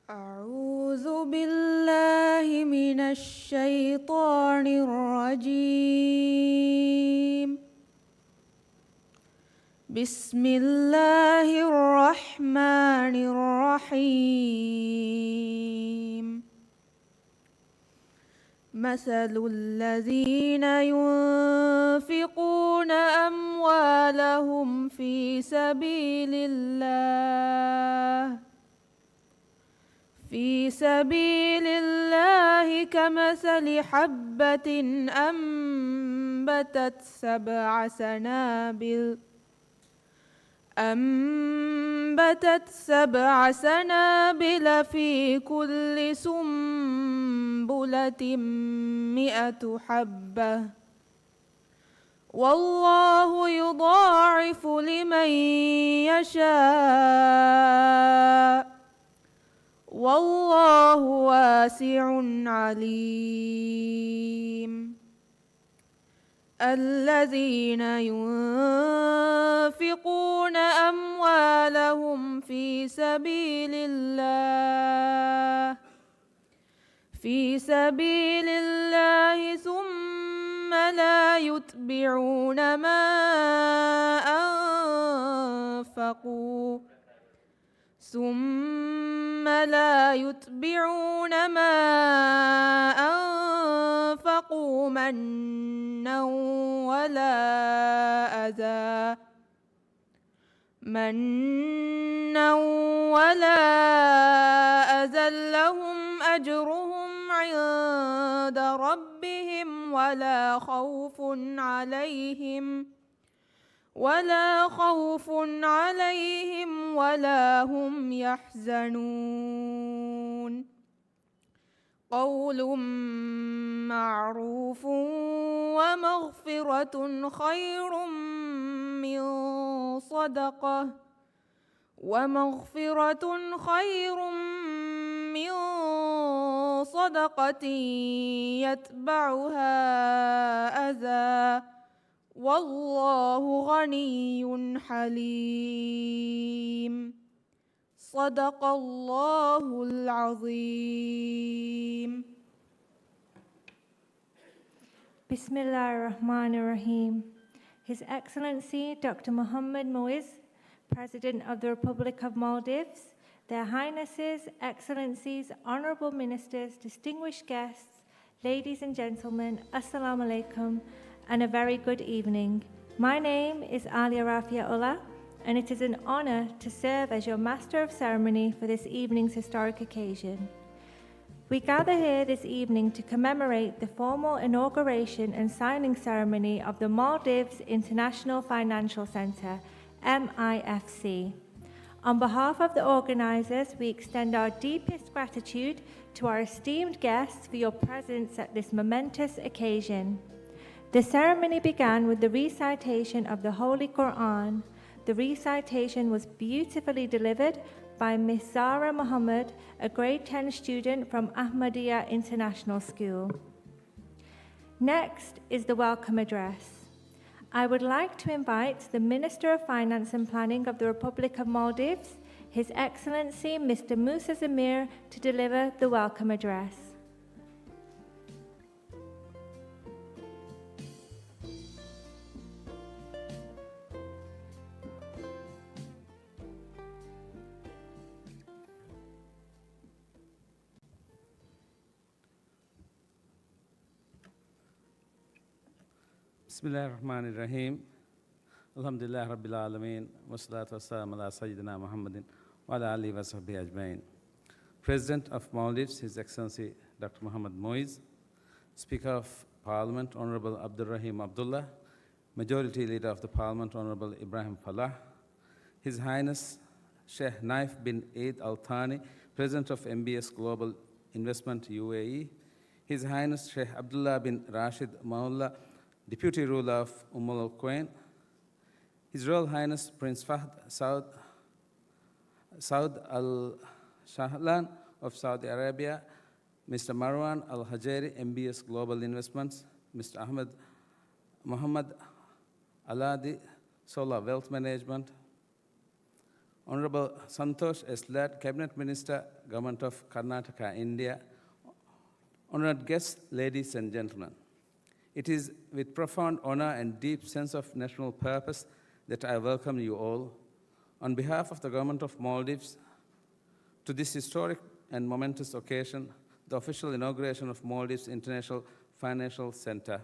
أعوذ بالله من الشيطان الرجيم. بسم الله الرحمن الرحيم. مثل الذين ينفقون أموالهم في سبيل الله كمثل حبة أنبتت سبع سنابل في كل سنبلة 100 حبة والله يضاعف لمن يشاء والله واسع عليم. الذين ينفقون أموالهم في سبيل الله ثم لا يتبعون ما أنفقوا منا ولا أذى لهم أجرهم عند ربهم ولا خوف عليهم ولا هم يحزنون. قول معروف ومغفرة خير من صدقة يتبعها أذى والله غني حليم. صدق الله العظيم. Bismillah ar-Rahman ar-Rahim. His Excellency Dr. Mohammed Moiz, President of the Republic of Maldives, Their Highnesses, Excellencies, Honorable Ministers, distinguished guests, ladies and gentlemen, Assalamu alaikum, and a very good evening. My name is Alia Rafia Ullah, and it is an honor to serve as your Master of Ceremony for this evening's historic occasion. We gather here this evening to commemorate the formal inauguration and signing ceremony of the Maldives International Financial Center, MIFC. On behalf of the organizers, we extend our deepest gratitude to our esteemed guests for your presence at this momentous occasion. The ceremony began with the recitation of the Holy Quran. The recitation was beautifully delivered by Miss Zara Muhammad, a grade 10 student from Ahmadiyya International School. Next is the welcome address. I would like to invite the Minister of Finance and Planning of the Republic of Maldives, His Excellency Mr. Musa Zamir, to deliver the welcome address. Bismillah ar-Rahman ar-Rahim. Alhamdulillah Rabbil Alameen. Wassalatu wassalamu ala Sayyidina Muhammadin wa ala alihi wa sahbihi ajma'in. President of Maldives, His Excellency Dr. Mohammed Moiz, Speaker of Parliament, Honorable Abdul Rahim Abdullah, Majority Leader of the Parliament, Honorable Ibrahim Falah, His Highness Sheikh Naif bin Eid Al Thani, President of MBS Global Investment UAE, His Highness Sheikh Abdullah bin Rashid Maullah, Deputy Ruler of Al Quwain, His Royal Highness Prince Fahd Saud Al Shahlan of Saudi Arabia, Mr. Marwan Al Hajeri, MBS Global Investments, Mr. Ahmed Muhammad Aladi, Solar Wealth Management, Honorable Santosh S. Lad, Cabinet Minister, Government of Karnataka, India, honored guests, ladies and gentlemen. It is with profound honor and deep sense of national purpose that I welcome you all, on behalf of the Government of Maldives, to this historic and momentous occasion, the official inauguration of Maldives International Financial Center.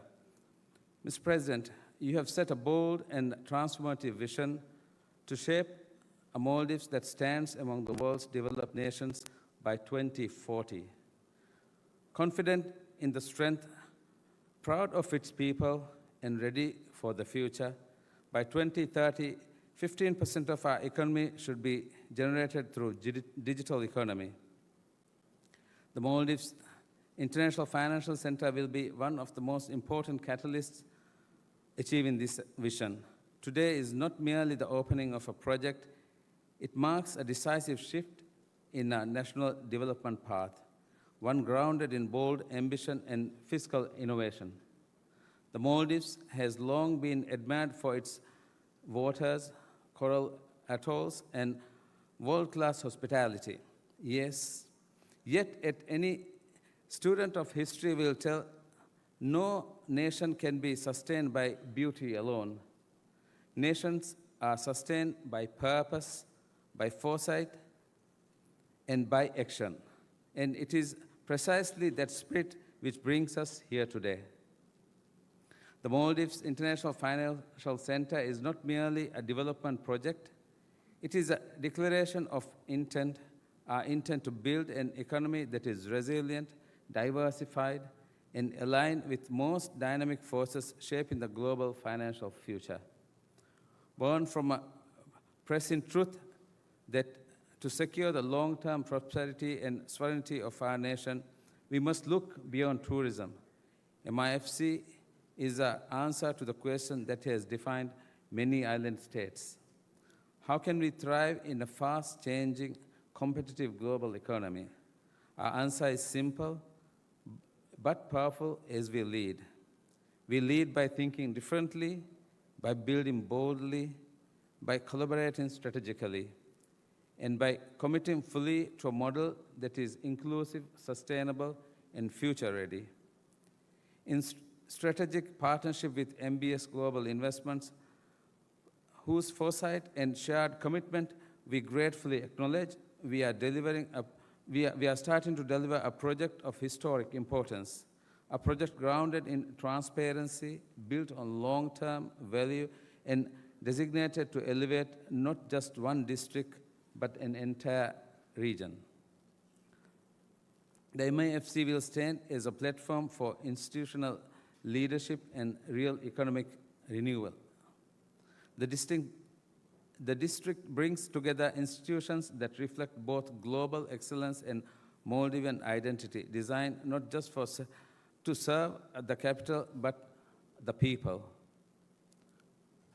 Mr. President, you have set a bold and transformative vision to shape a Maldives that stands among the world's developed nations by 2040. Confident in the strength, proud of its people, and ready for the future, by 2030, 15% of our economy should be generated through digital economy. The Maldives International Financial Center will be one of the most important catalysts achieving this vision. Today is not merely the opening of a project, it marks a decisive shift in our national development path, one grounded in bold ambition and fiscal innovation. The Maldives has long been admired for its waters, coral atolls, and world-class hospitality. Yes, yet any student of history will tell no nation can be sustained by beauty alone. Nations are sustained by purpose, by foresight, and by action. And it is precisely that spirit which brings us here today. The Maldives International Financial Center is not merely a development project, it is a declaration of intent, our intent to build an economy that is resilient, diversified, and aligned with most dynamic forces shaping the global financial future. Born from a present truth that to secure the long-term prosperity and sovereignty of our nation, we must look beyond tourism. MIFC is an answer to the question that has defined many island states. How can we thrive in a fast-changing, competitive global economy? Our answer is simple, but powerful as we lead. We lead by thinking differently, by building boldly, by collaborating strategically, and by committing fully to a model that is inclusive, sustainable, and future-ready. In strategic partnership with MBS Global Investments, whose foresight and shared commitment we gratefully acknowledge, we are starting to deliver a project of historic importance, a project grounded in transparency, built on long-term value, and designated to elevate not just one district, but an entire region. The MIFC will stand as a platform for institutional leadership and real economic renewal. The district brings together institutions that reflect both global excellence and Maldivian identity, designed not just to serve the capital, but the people.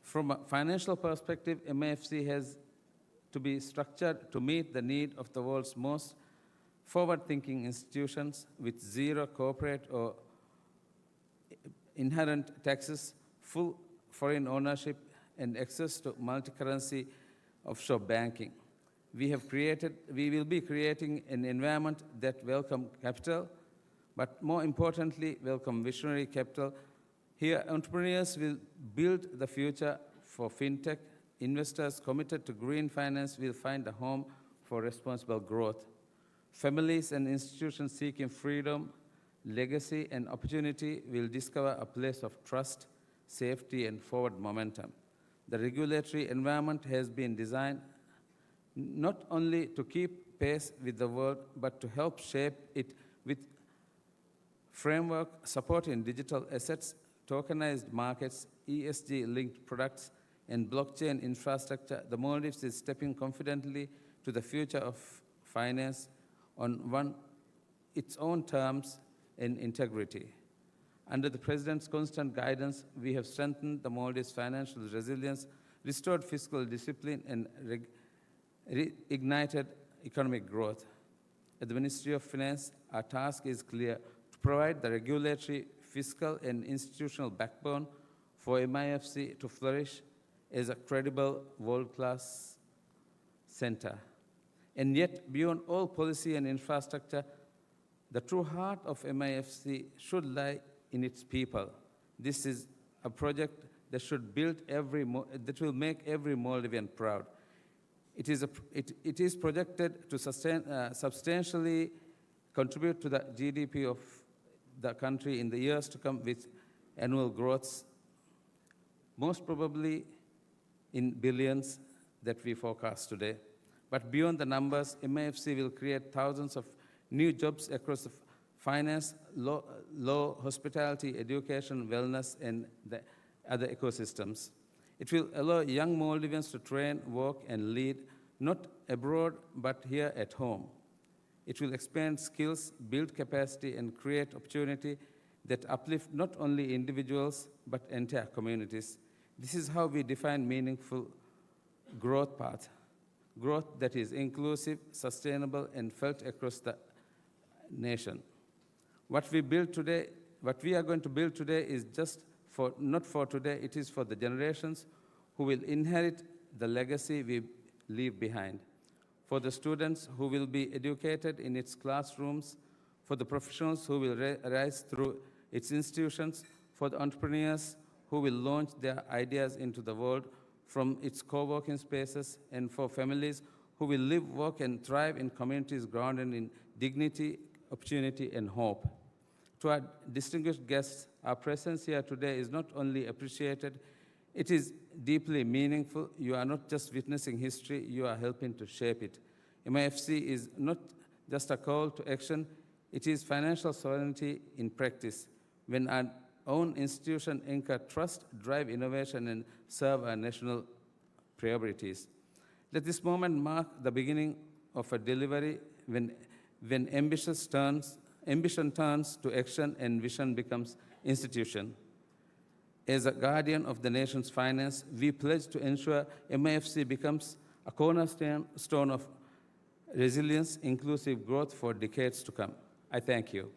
From a financial perspective, MIFC has to be structured to meet the need of the world's most forward-thinking institutions with zero corporate or inherent taxes, full foreign ownership, and access to multi-currency offshore banking. We will be creating an environment that welcomes capital, but more importantly, welcome visionary capital. Here, entrepreneurs will build the future for fintech. Investors committed to green finance will find a home for responsible growth. Families and institutions seeking freedom, legacy, and opportunity will discover a place of trust, safety, and forward momentum. The regulatory environment has been designed not only to keep pace with the world, but to help shape it with framework supporting digital assets, tokenized markets, ESG-linked products, and blockchain infrastructure. The Maldives is stepping confidently to the future of finance on its own terms and integrity. Under the President's constant guidance, we have strengthened the Maldives' financial resilience, restored fiscal discipline, and reignited economic growth. At the Ministry of Finance, our task is clear: to provide the regulatory, fiscal, and institutional backbone for MIFC to flourish as a credible, world-class center. And yet, beyond all policy and infrastructure, the true heart of MIFC should lie in its people. This is a project that should that will make every Maldivian proud. It is projected to substantially contribute to the GDP of the country in the years to come, with annual growths, most probably in billions that we forecast today. But beyond the numbers, MIFC will create thousands of new jobs across the finance, law, hospitality, education, wellness, and the other ecosystems. It will allow young Maldivians to train, work, and lead, not abroad, but here at home. It will expand skills, build capacity, and create opportunity that uplift not only individuals, but entire communities. This is how we define meaningful growth path. Growth that is inclusive, sustainable, and felt across the nation. What we are going to build today is not for today, it is for the generations who will inherit the legacy we leave behind. For the students who will be educated in its classrooms, for the professionals who will rise through its institutions, for the entrepreneurs who will launch their ideas into the world from its co-working spaces, and for families who will live, work, and thrive in communities grounded in dignity, opportunity, and hope. To our distinguished guests, our presence here today is not only appreciated, it is deeply meaningful. You are not just witnessing history, you are helping to shape it. MIFC is not just a call to action, it is financial sovereignty in practice. When our own institution anchor trust, drive innovation, and serve our national priorities. Let this moment mark the beginning of a delivery when ambition turns to action and vision becomes institution. As a guardian of the nation's finance, we pledge to ensure MIFC becomes a cornerstone of resilience, inclusive growth for decades to come. I thank you.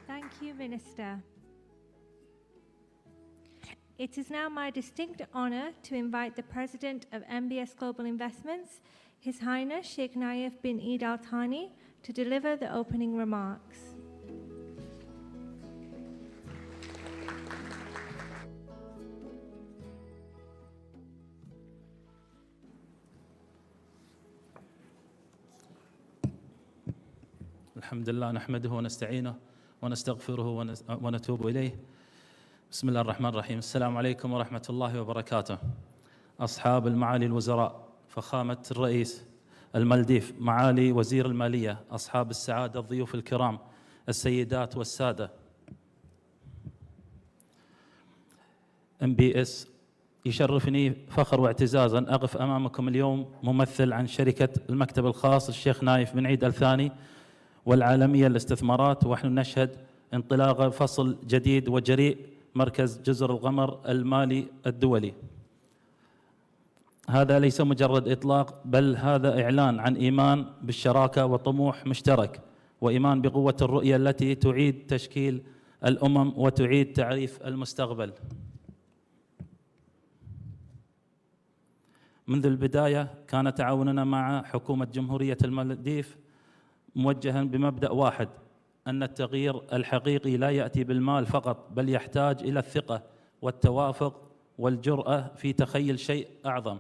Thank you, Minister. It is now my distinct honor to invite the President of MBS Global Investments, His Highness Sheikh Naif bin Eid Al Thani, to deliver the opening remarks. الحمد لله نحمده ونستعينه ونستغفره ونتوب إليه. بسم الله الرحمن الرحيم. السلام عليكم ورحمة الله وبركاته. أصحاب المعالي الوزراء، فخامة الرئيس المالديف، معالي وزير المالية، أصحاب السعادة، الضيوف الكرام، السيدات والسادة. MBS يشرفني فخر واعتزاز أن أقف أمامكم اليوم ممثل عن شركة المكتب الخاص الشيخ نايف بن عيد الثاني والعالمية للاستثمارات، ونحن نشهد انطلاق فصل جديد وجريء مركز جزر القمر المالي الدولي. هذا ليس مجرد إطلاق، بل هذا إعلان عن إيمان بالشراكة وطموح مشترك، وإيمان بقوة الرؤية التي تعيد تشكيل الأمم وتعيد تعريف المستقبل. منذ البداية كان تعاوننا مع حكومة جمهورية المالديف موجها بمبدأ واحد، أن التغيير الحقيقي لا يأتي بالمال فقط، بل يحتاج إلى الثقة والتوافق والجرأة في تخيل شيء أعظم.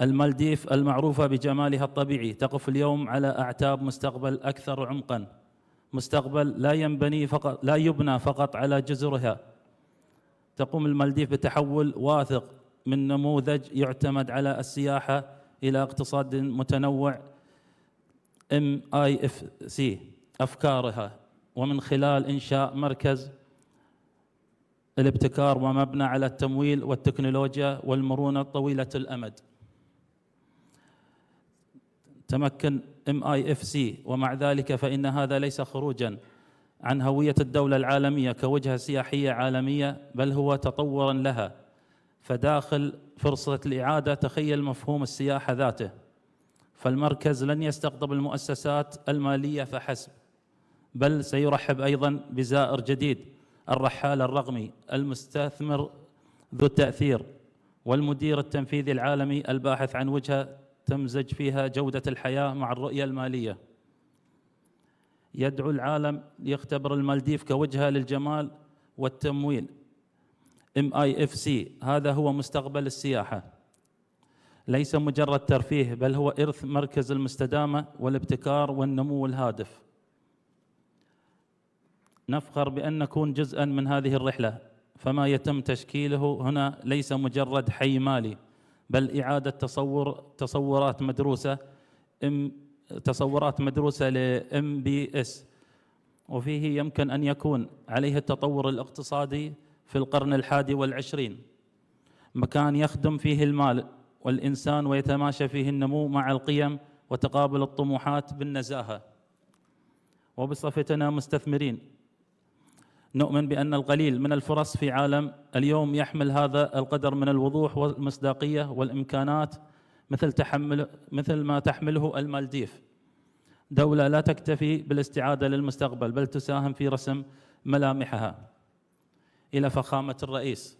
المالديف المعروفة بجمالها الطبيعي تقف اليوم على أعتاب مستقبل أكثر عمقا، مستقبل لا يبنى فقط على جزرها. تقوم المالديف بتحول واثق من نموذج يعتمد على السياحة إلى اقتصاد متنوع MIFC أفكارها، ومن خلال إنشاء مركز الابتكار ومبنى على التمويل والتكنولوجيا والمرونة طويلة الأمد. تمكن MIFC، ومع ذلك فإن هذا ليس خروجاً عن هوية الدولة العالمية كوجهة سياحية عالمية، بل هو تطوراً لها. فداخل فرصة الإعادة تخيل مفهوم السياحة ذاته، فالمركز لن يستقطب المؤسسات المالية فحسب، بل سيرحب أيضاً بزائر جديد، الرحال الرقمي، المستثمر ذو التأثير، والمدير التنفيذي العالمي الباحث عن وجهة تمزج فيها جودة الحياة مع الرؤية المالية. يدعو العالم ليختبر المالديف كوجهة للجمال والتمويل. MIFC هذا هو مستقبل السياحة، ليس مجرد ترفيه، بل هو إرث مركز المستدامة والابتكار والنمو الهادف. نفخر بأن نكون جزءاً من هذه الرحلة، فما يتم تشكيله هنا ليس مجرد حي مالي، بل إعادة تصورات مدروسة ل MBS، وفيه يمكن أن يكون عليه التطور الاقتصادي في القرن ال21، مكان يخدم فيه المال والإنسان ويتماشى فيه النمو مع القيم وتقابل الطموحات بالنزاهة. وبصفتنا مستثمرين نؤمن بأن القليل من الفرص في عالم اليوم يحمل هذا القدر من الوضوح والمصداقية والإمكانات، مثل ما تحمله المالديف، دولة لا تكتفي بالاستعادة للمستقبل بل تساهم في رسم ملامحها. إلى فخامة الرئيس،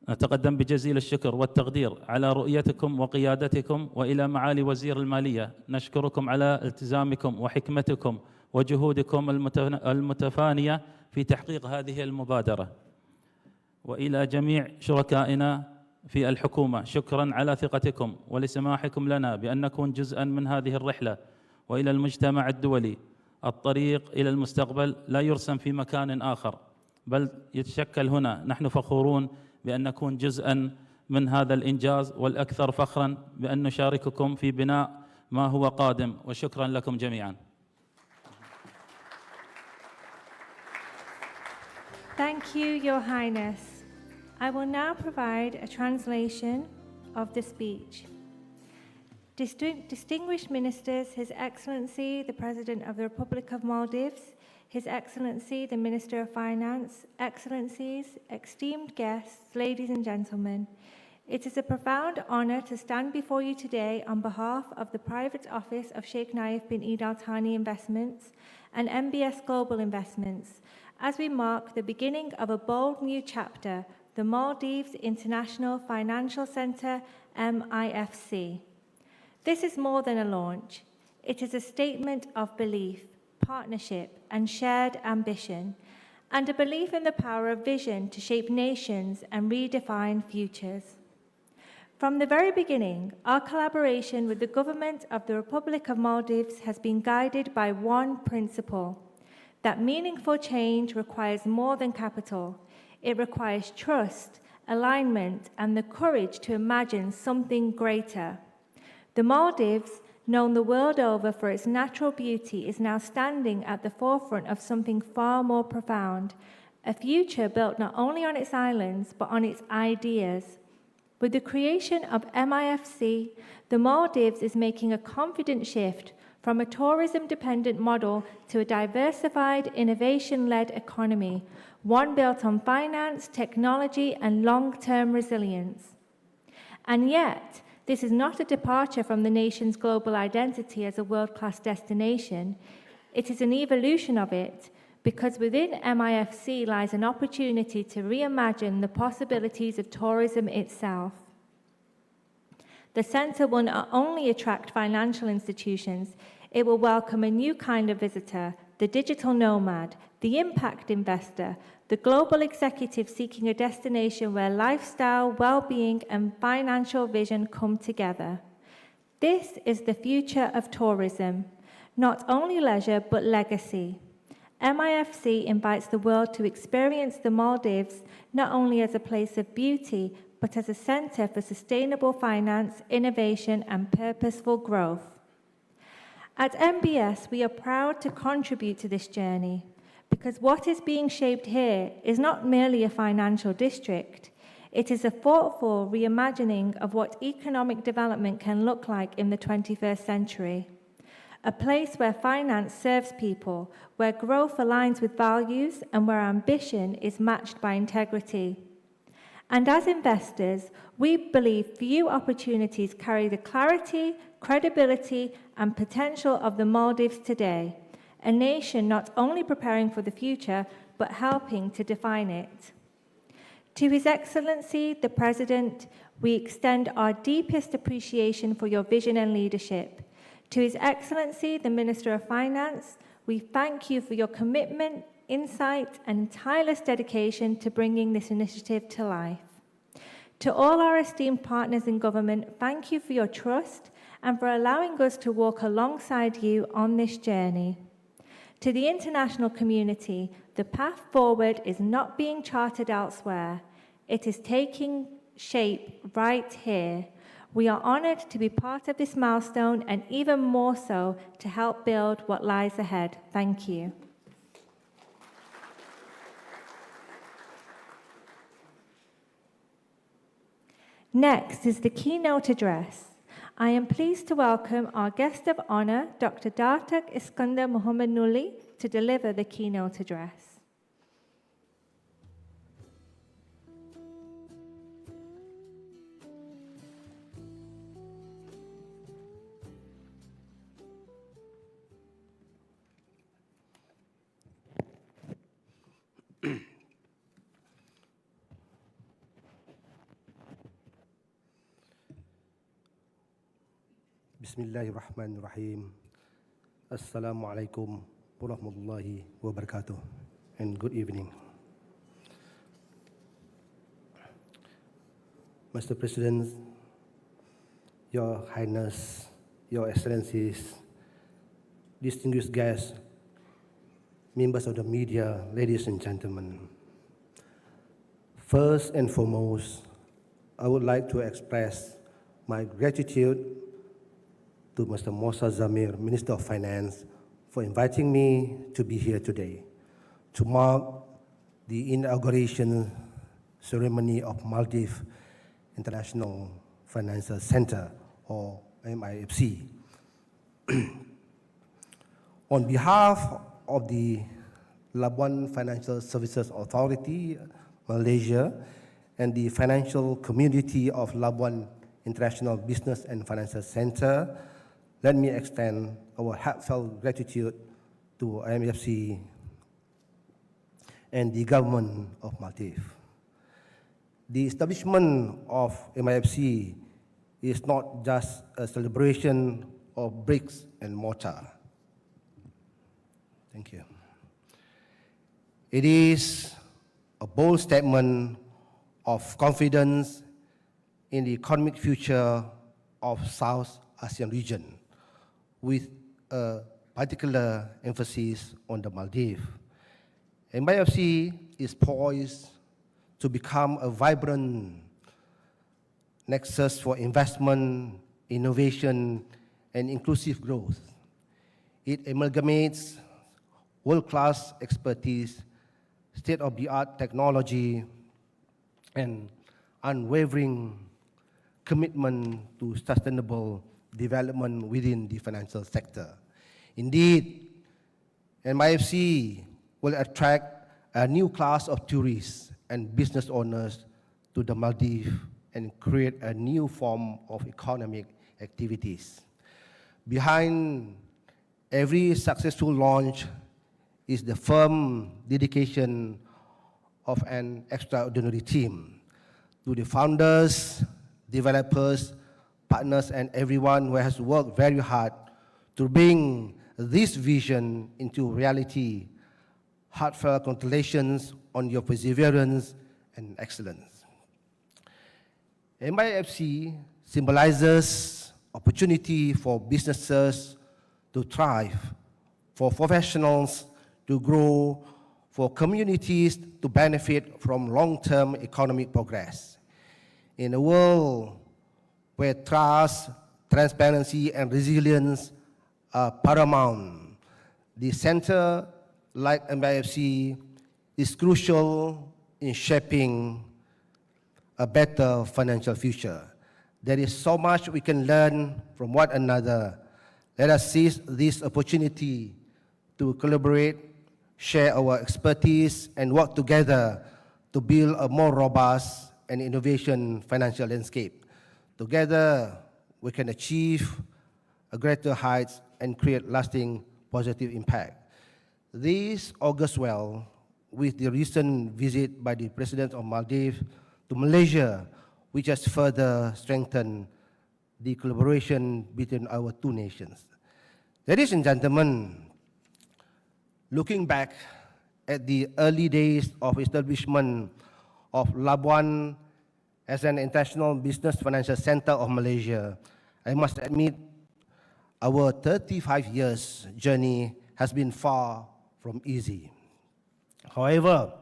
نتقدم بجزيل الشكر والتقدير على رؤيتكم وقيادتكم، وإلى معالي وزير المالية، نشكركم على التزامكم وحكمتكم وجهودكم المتفانية في تحقيق هذه المبادرة. وإلى جميع شركائنا في الحكومة، شكراً على ثقتكم ولسماحكم لنا بأن نكون جزءاً من هذه الرحلة. وإلى المجتمع الدولي، الطريق إلى المستقبل لا يرسم في مكان آخر بل يتشكل هنا. نحن فخورون بأن نكون جزءاً من هذا الإنجاز، والأكثر فخراً بأن نشارككم في بناء ما هو قادم. وشكراً لكم جميعاً. Thank you, Your Highness. I will now provide a translation of the speech. Distinguished Ministers, His Excellency, the President of the Republic of Maldives, His Excellency, the Minister of Finance, Excellencies, esteemed guests, ladies and gentlemen, it is a profound honor to stand before you today on behalf of the private office of Sheikh Naif bin Eid Al Thani Investments and MBS Global Investments, as we mark the beginning of a bold new chapter, the Maldives International Financial Centre, MIFC. This is more than a launch. It is a statement of belief, partnership, and shared ambition, and a belief in the power of vision to shape nations and redefine futures. From the very beginning, our collaboration with the government of the Republic of Maldives has been guided by one principle: that meaningful change requires more than capital. It requires trust, alignment, and the courage to imagine something greater. The Maldives, known the world over for its natural beauty, is now standing at the forefront of something far more profound, a future built not only on its islands, but on its ideas. With the creation of MIFC, the Maldives is making a confident shift from a tourism-dependent model to a diversified, innovation-led economy, one built on finance, technology, and long-term resilience. And yet, this is not a departure from the nation's global identity as a world-class destination. It is an evolution of it, because within MIFC lies an opportunity to reimagine the possibilities of tourism itself. The centre will not only attract financial institutions, it will welcome a new kind of visitor, the digital nomad, the impact investor, the global executive seeking a destination where lifestyle, well-being, and financial vision come together. This is the future of tourism, not only leisure but legacy. MIFC invites the world to experience the Maldives not only as a place of beauty, but as a centre for sustainable finance, innovation, and purposeful growth. At MBS, we are proud to contribute to this journey, because what is being shaped here is not merely a financial district. It is a thoughtful reimagining of what economic development can look like in the 21st century. A place where finance serves people, where growth aligns with values, and where ambition is matched by integrity. And as investors, we believe few opportunities carry the clarity, credibility, and potential of the Maldives today, a nation not only preparing for the future, but helping to define it. To His Excellency, the President, we extend our deepest appreciation for your vision and leadership. To His Excellency, the Minister of Finance, we thank you for your commitment, insight, and tireless dedication to bringing this initiative to life. To all our esteemed partners in government, thank you for your trust and for allowing us to walk alongside you on this journey. To the international community, the path forward is not being charted elsewhere. It is taking shape right here. We are honored to be part of this milestone and even more so to help build what lies ahead. Thank you. Next is the keynote address. I am pleased to welcome our guest of honor, Dr. Dartak Iskandar Muhammad Nuli, to deliver the keynote address. Bismillahirrahmanirrahim. Assalamu alaikum warahmatullahi wabarakatuh. And good evening. Mr. President, Your Highness, Your Excellencies, distinguished guests, members of the media, ladies and gentlemen. First and foremost, I would like to express my gratitude to Mr. Mosa Zamir, Minister of Finance, for inviting me to be here today to mark the inauguration ceremony of Maldives International Financial Center, or MIFC. On behalf of the Labuan Financial Services Authority, Malaysia, and the financial community of Labuan International Business and Financial Center, let me extend our heartfelt gratitude to MFC and the government of Maldives. The establishment of MIFC is not just a celebration of bricks and mortar. Thank you. It is a bold statement of confidence in the economic future of South Asian region, with a particular emphasis on the Maldives. MIFC is poised to become a vibrant nexus for investment, innovation, and inclusive growth. It amalgamates world-class expertise, state-of-the-art technology, and unwavering commitment to sustainable development within the financial sector. Indeed, MIFC will attract a new class of tourists and business owners to the Maldives and create a new form of economic activities. Behind every successful launch is the firm dedication of an extraordinary team. To the founders, developers, partners, and everyone who has worked very hard to bring this vision into reality, heartfelt congratulations on your perseverance and excellence. MIFC symbolizes opportunity for businesses to thrive, for professionals to grow, for communities to benefit from long-term economic progress. In a world where trust, transparency, and resilience are paramount, the center, like MIFC, is crucial in shaping a better financial future. There is so much we can learn from one another. Let us seize this opportunity to collaborate, share our expertise, and work together to build a more robust and innovation financial landscape. Together, we can achieve a greater heights and create lasting positive impact. This augurs well with the recent visit by the President of Maldives to Malaysia, which has further strengthened the collaboration between our two nations. Ladies and gentlemen, looking back at the early days of establishment of Labuan as an international business financial center of Malaysia, I must admit our 35 years journey has been far from easy. However,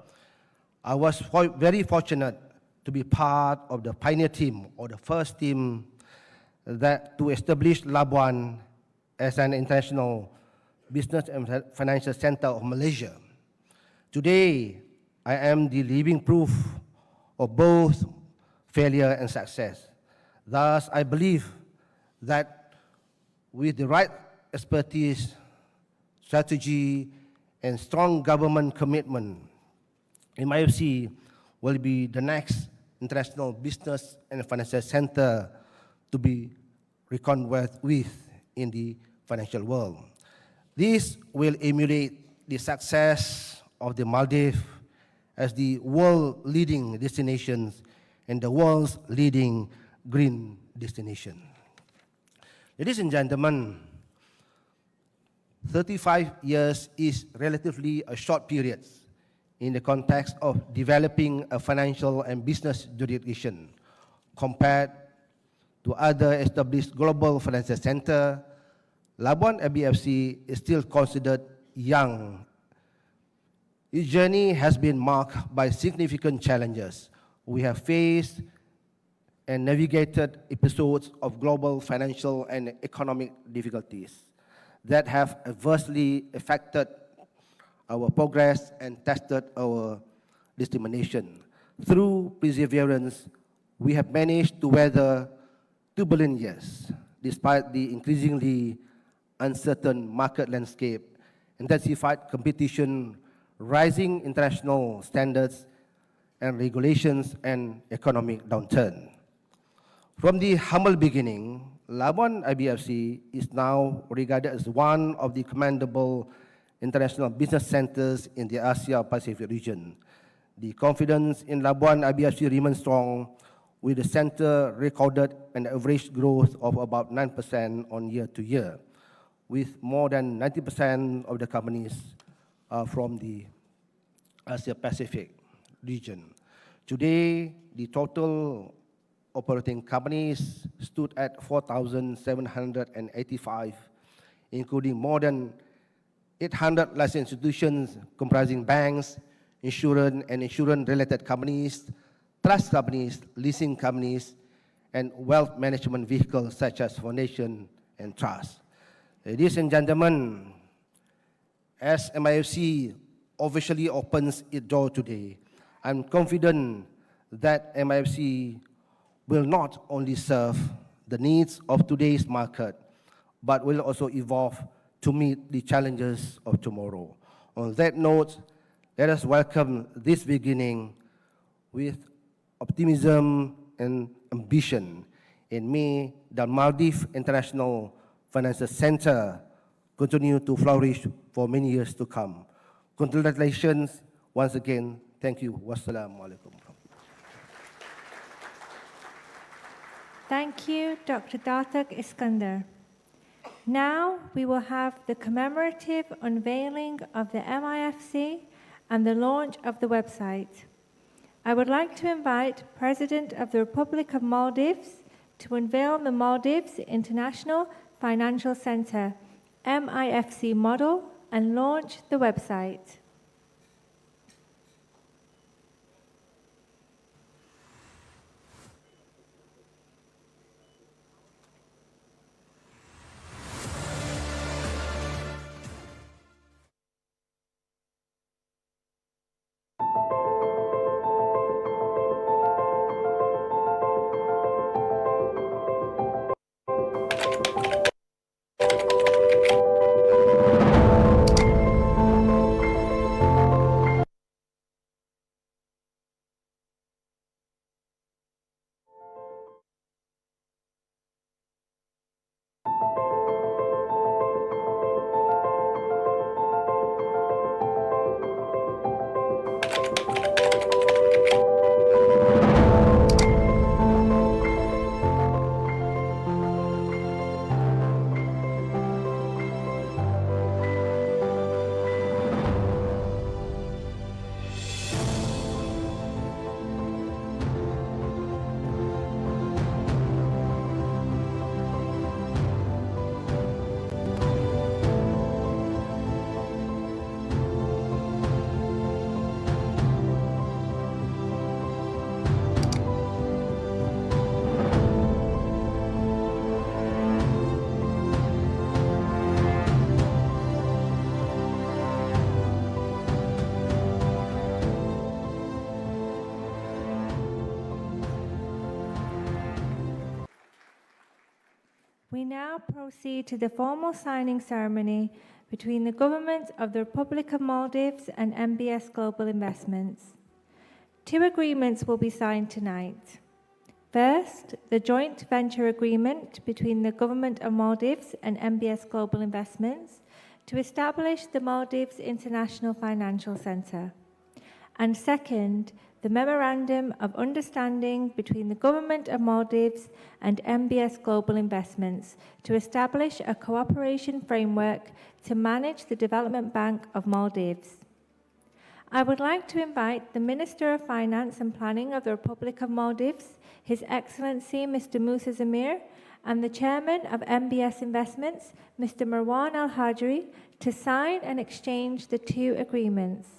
I was very fortunate to be part of the pioneer team, or the first team to establish Labuan as an international business and financial center of Malaysia. Today, I am the living proof of both failure and success. Thus, I believe that with the right expertise, strategy, and strong government commitment, MIFC will be the next international business and financial center to be reckoned with in the financial world. This will emulate the success of the Maldives as the world leading destination and the world's leading green destination. Ladies and gentlemen, 35 years is relatively a short period in the context of developing a financial and business jurisdiction compared to other established global financial centers. Labuan MBFC is still considered young. Its journey has been marked by significant challenges. We have faced and navigated episodes of global financial and economic difficulties that have adversely affected our progress and tested our determination. Through perseverance, we have managed to weather turbulent years, despite the increasingly uncertain market landscape, intensified competition, rising international standards and regulations, and economic downturn. From the humble beginning, Labuan IBFC is now regarded as one of the commendable international business centers in the Asia-Pacific region. The confidence in Labuan IBFC remains strong, with the center recorded an average growth of about 9% on year to year, with more than 90% of the companies from the Asia-Pacific region. Today, the total operating companies stood at 4,785, including more than 800 licensed institutions comprising banks, insurance and insurance-related companies, trust companies, leasing companies, and wealth management vehicles such as foundation and trust. Ladies and gentlemen, as MIFC officially opens its door today, I'm confident that MIFC will not only serve the needs of today's market, but will also evolve to meet the challenges of tomorrow. On that note, let us welcome this beginning with optimism and ambition, and may the Maldives International Financial Center continue to flourish for many years to come. Congratulations once again. Thank you. Wassalamu alaikum. Thank you, Dr. Datuk Iskandar. Now we will have the commemorative unveiling of the MIFC and the launch of the website. I would like to invite President of the Republic of Maldives to unveil the Maldives International Financial Center, MIFC model, and launch the website. We now proceed to the formal signing ceremony between the Government of the Republic of Maldives and MBS Global Investments. 2 agreements will be signed tonight. First, the joint venture agreement between the Government of Maldives and MBS Global Investments to establish the Maldives International Financial Centre. And second, the Memorandum of Understanding between the Government of Maldives and MBS Global Investments to establish a cooperation framework to manage the Development Bank of Maldives. I would like to invite the Minister of Finance and Planning of the Republic of Maldives, His Excellency Mr. Musa Zamir, and the Chairman of MBS Investments, Mr. Marwan Al-Hajri, to sign and exchange the 2 agreements.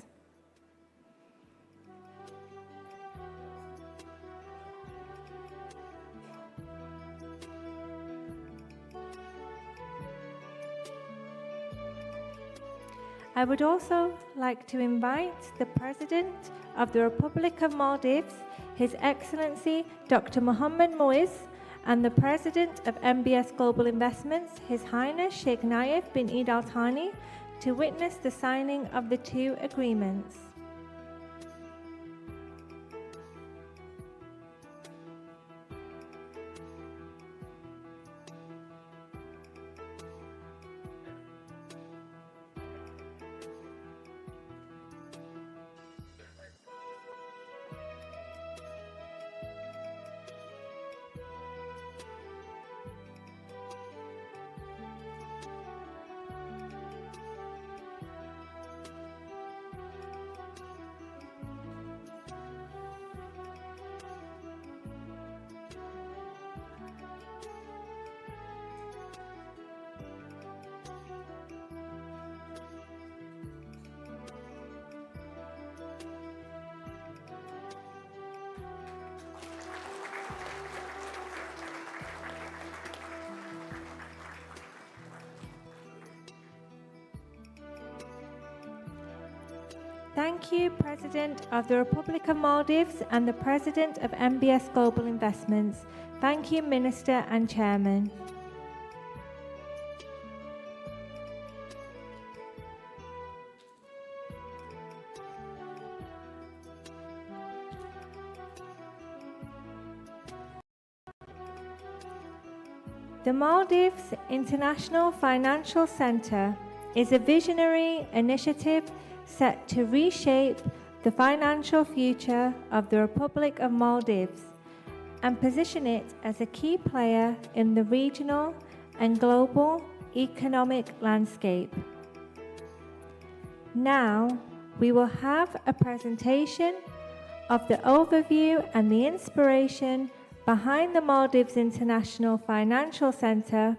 I would also like to invite the President of the Republic of Maldives, His Excellency Dr. Mohammed Moiz, and the President of MBS Global Investments, His Highness Sheikh Nayef bin Eid Al Thani, to witness the signing of the 2 agreements. Thank you, President of the Republic of Maldives and the President of MBS Global Investments. Thank you, Minister and Chairman. The Maldives International Financial Centre is a visionary initiative set to reshape the financial future of the Republic of Maldives and position it as a key player in the regional and global economic landscape. Now, we will have a presentation of the overview and the inspiration behind the Maldives International Financial Centre.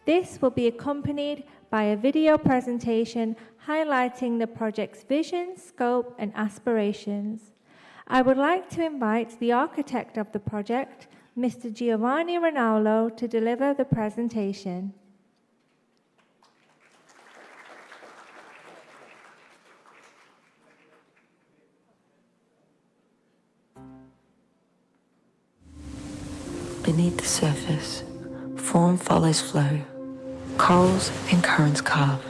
This will be accompanied by a video presentation highlighting the project's vision, scope, and aspirations. I would like to invite the architect of the project, Mr. Giovanni Rinaldo, to deliver the presentation. Beneath the surface, form follows flow, corals and currents carve.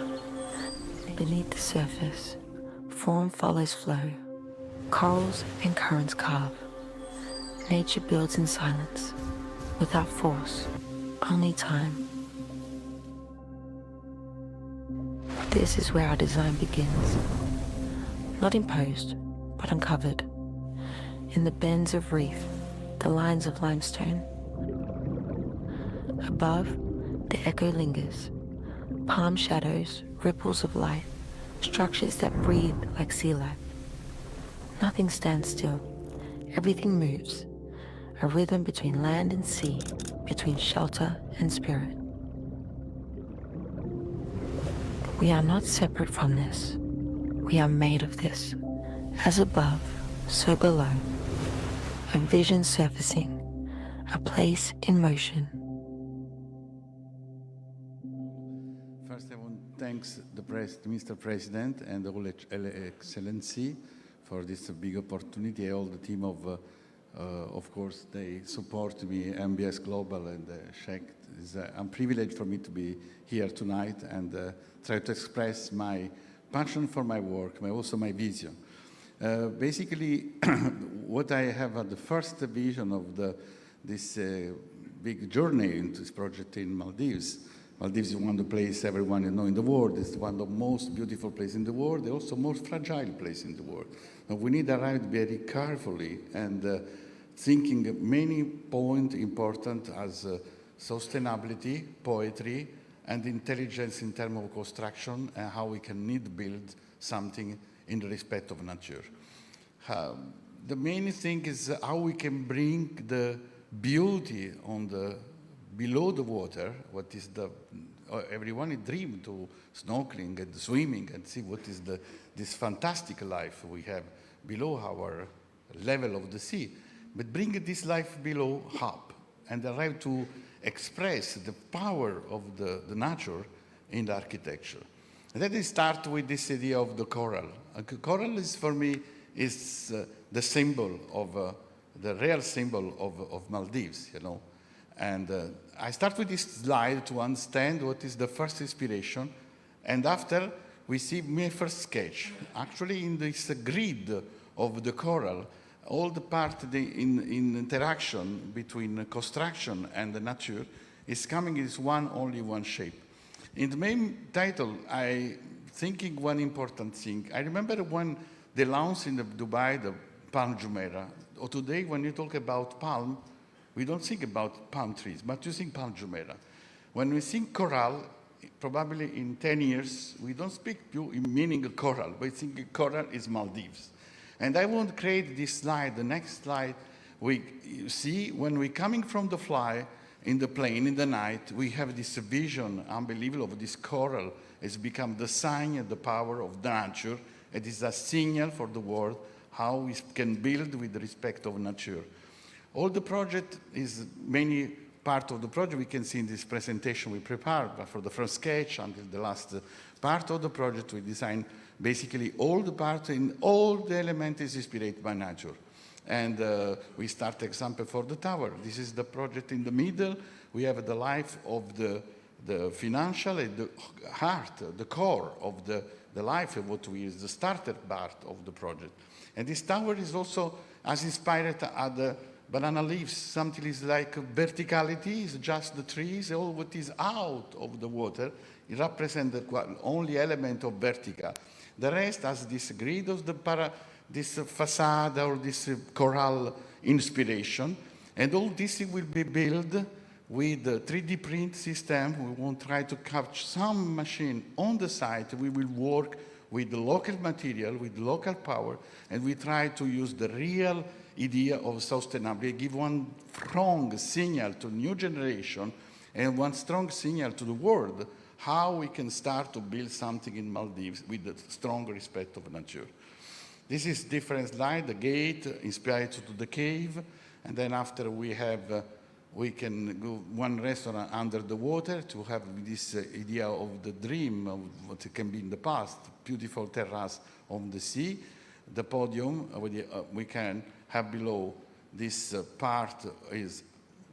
Beneath the surface, form follows flow, corals and currents carve. Nature builds in silence, without force, only time. This is where our design begins, not imposed, but uncovered. In the bends of reef, the lines of limestone. Above, the echo lingers, palm shadows, ripples of light, structures that breathe like sea life. Nothing stands still, everything moves, a rhythm between land and sea, between shelter and spirit. We are not separate from this, we are made of this, as above, so below, a vision surfacing, a place in motion. First, I want to thank Mr. President and all Excellency for this big opportunity, all the team of Of course, they support me, MBS Global and Sheikh. I'm privileged for me to be here tonight and try to express my passion for my work, but also my vision. Basically, what I have the first vision of this big journey into this project in Maldives. Maldives is one of the places everyone in the world. It's one of the most beautiful places in the world, and also most fragile place in the world. Now we need to arrive very carefully and thinking many points important as sustainability, poetry, and intelligence in terms of construction and how we can need build something in the respect of nature. The main thing is how we can bring the beauty on the below the water, what is the everyone dream to snorkeling and swimming and see what is this fantastic life we have below our level of the sea, but bring this life below up and arrive to express the power of the nature in the architecture. And then they start with this idea of the coral. Coral is, for me, is the symbol of, the real symbol of Maldives, you know. And I start with this slide to understand what is the first inspiration. And after, we see my first sketch. Actually, in this grid of the coral, all the part in interaction between construction and the nature is coming in only one shape. In the main title, I thinking one important thing. I remember when they launched in Dubai the Palm Jumeirah. Or today, when you talk about palm, we don't think about palm trees, but you think Palm Jumeirah. When we think coral, probably in 10 years, we don't speak in meaning coral, but we think coral is Maldives. And I want to create this slide, the next slide. You see, when we're coming from the fly in the plane in the night, we have this vision, unbelievable, of this coral. It's become the sign and the power of the nature. It is a signal for the world how we can build with respect of nature. All the project is many part of the project we can see in this presentation we prepared, but for the first sketch until the last part of the project we designed basically all the parts in all the elements is inspired by nature. And we start example for the tower. This is the project in the middle. We have the life of the financial and the heart, the core of the life of what we is the starter part of the project. And this tower is also as inspired other banana leaves. Something is like verticality, is just the trees, all what is out of the water, it represents the only element of vertical. The rest has this grid of this facade or this coral inspiration. And all this will be built with the 3D print system. We won't try to capture some machine on the site. We will work with the local material, with local power, and we try to use the real idea of sustainability, give one strong signal to new generation and one strong signal to the world how we can start to build something in Maldives with the strong respect of nature. This is different slide, the gate inspired to the cave, and then after we have we can go one restaurant under the water to have this idea of the dream of what it can be in the past, beautiful terrace on the sea. The podium, we can have below this part is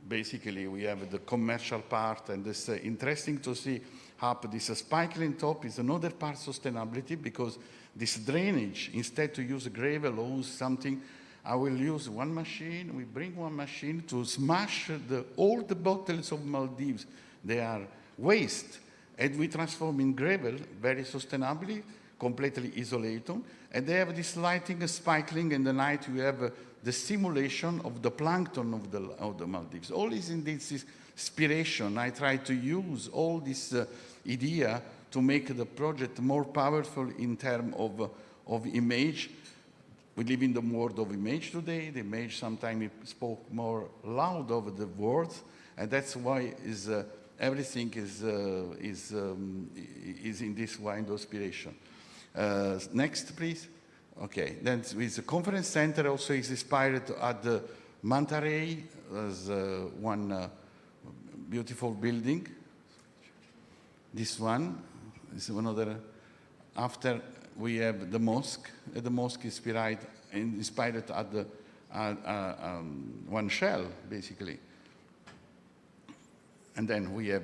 basically we have the commercial part, and it's interesting to see how this spiking top is another part sustainability because this drainage, instead to use gravel or something, I will use one machine, we bring one machine to smash all the bottles of Maldives. They are waste, and we transform in gravel very sustainably, completely isolated. And they have this lighting, spiking, in the night we have the simulation of the plankton of the Maldives. All is in this inspiration. I try to use all this idea to make the project more powerful in terms of image. We live in the world of image today. The image sometimes spoke more loud over the words, and that's why everything is in this kind of inspiration. Next, please. Okay, then with the conference center also is inspired at the Manta Ray as one beautiful building. This one is another. After we have the mosque. The mosque is inspired at one shell, basically. And then we have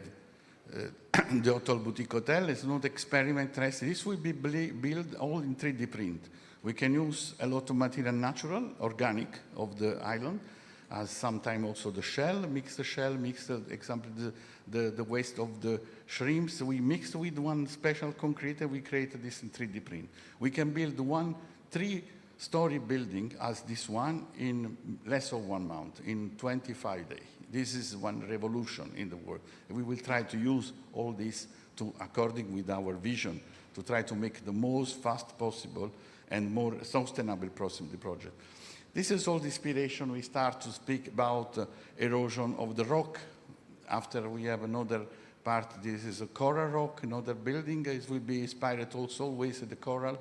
the Hotel Boutique Hotel. It's not experiment rest. This will be built all in 3D print. We can use a lot of material natural, organic of the island, as sometimes also the shell, mix, example, the waste of the shrimps. We mix with one special concrete and we create this in 3D print. We can build one 3-story building as this one in less than 1 month, in 25 days. This is one revolution in the world. We will try to use all this to, according with our vision, to try to make the most fast possible and more sustainable the project. This is all the inspiration. We start to speak about erosion of the rock. After we have another part, this is a coral rock, another building. It will be inspired also always at the coral.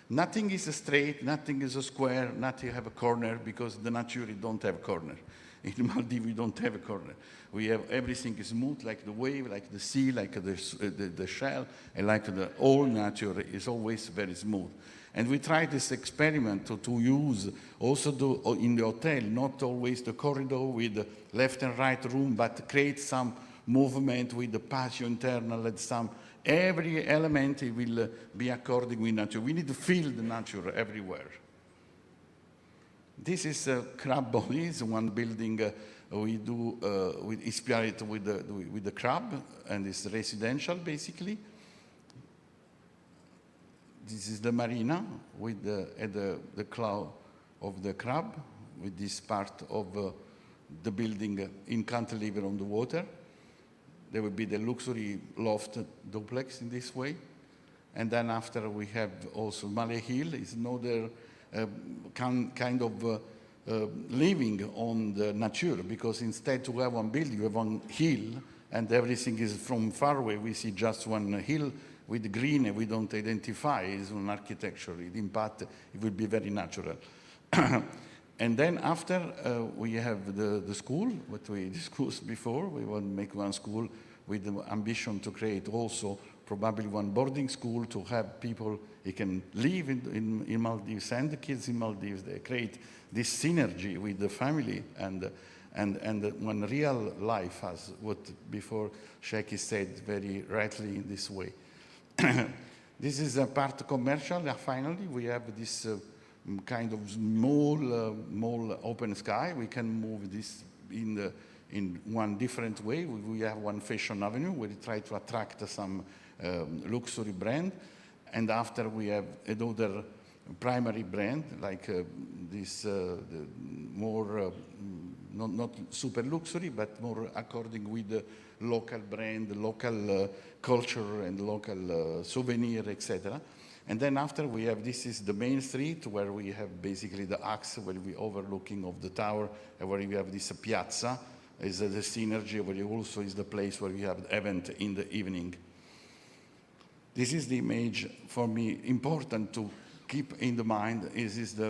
Nothing is straight, nothing is a square, nothing have a corner, because the nature don't have a corner. In Maldives, we don't have a corner. We have everything is smooth, like the wave, like the sea, like the shell, and like the whole nature is always very smooth. And we try this experiment to use also in the hotel, not always the corridor with the left and right room, but create some movement with the patio internal and some, every element will be according with nature. We need to feel the nature everywhere. This is crab bodies, one building we do inspired with the crab, and it's residential basically. This is the marina with the claw of the crab, with this part of the building in cantilever on the water. There will be the luxury loft duplex in this way. And then after we have also Malay Hill, is another kind of living on the nature, because instead to have one building, you have one hill, and everything is from far away. We see just one hill with green, and we don't identify as an architecture. The impact, it will be very natural. And then after we have the school, what we discussed before. We want to make one school with the ambition to create also probably one boarding school to have people who can live in Maldives, and the kids in Maldives. They create this synergy with the family and one real life, as what before Sheikh said very rightly in this way. This is a part commercial. Finally, we have this kind of small open sky. We can move this in one different way. We have one fashion avenue where we try to attract some luxury brand, and after we have another primary brand like this more not super luxury, but more according with the local brand, local culture, and local souvenir, etc. And then after we have, this is the main street where we have basically the axe, where we overlooking of the tower, and where we have this piazza, is the synergy, where also is the place where we have the event in the evening. This is the image for me important to keep in the mind.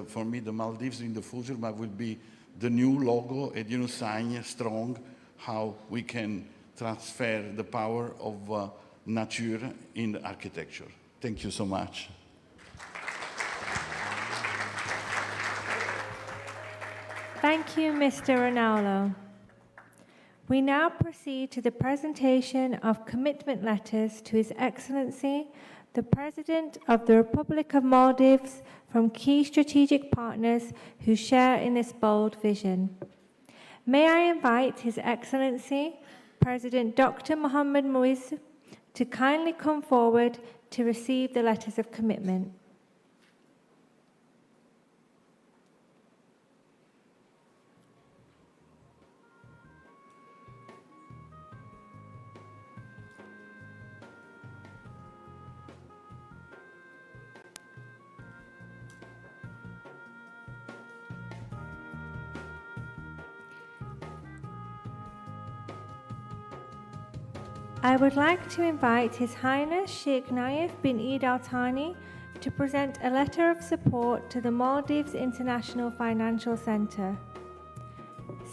For me, the Maldives in the future will be the new logo, a new sign, strong, how we can transfer the power of nature in the architecture. Thank you so much. Thank you, Mr. Ronaldo. We now proceed to the presentation of commitment letters to His Excellency, the President of the Republic of Maldives, from key strategic partners who share in this bold vision. May I invite His Excellency, President Dr. Mohammed Muiz, to kindly come forward to receive the letters of commitment. I would like to invite His Highness Sheikh Naif bin Eid Al Thani to present a letter of support to the Maldives International Financial Centre,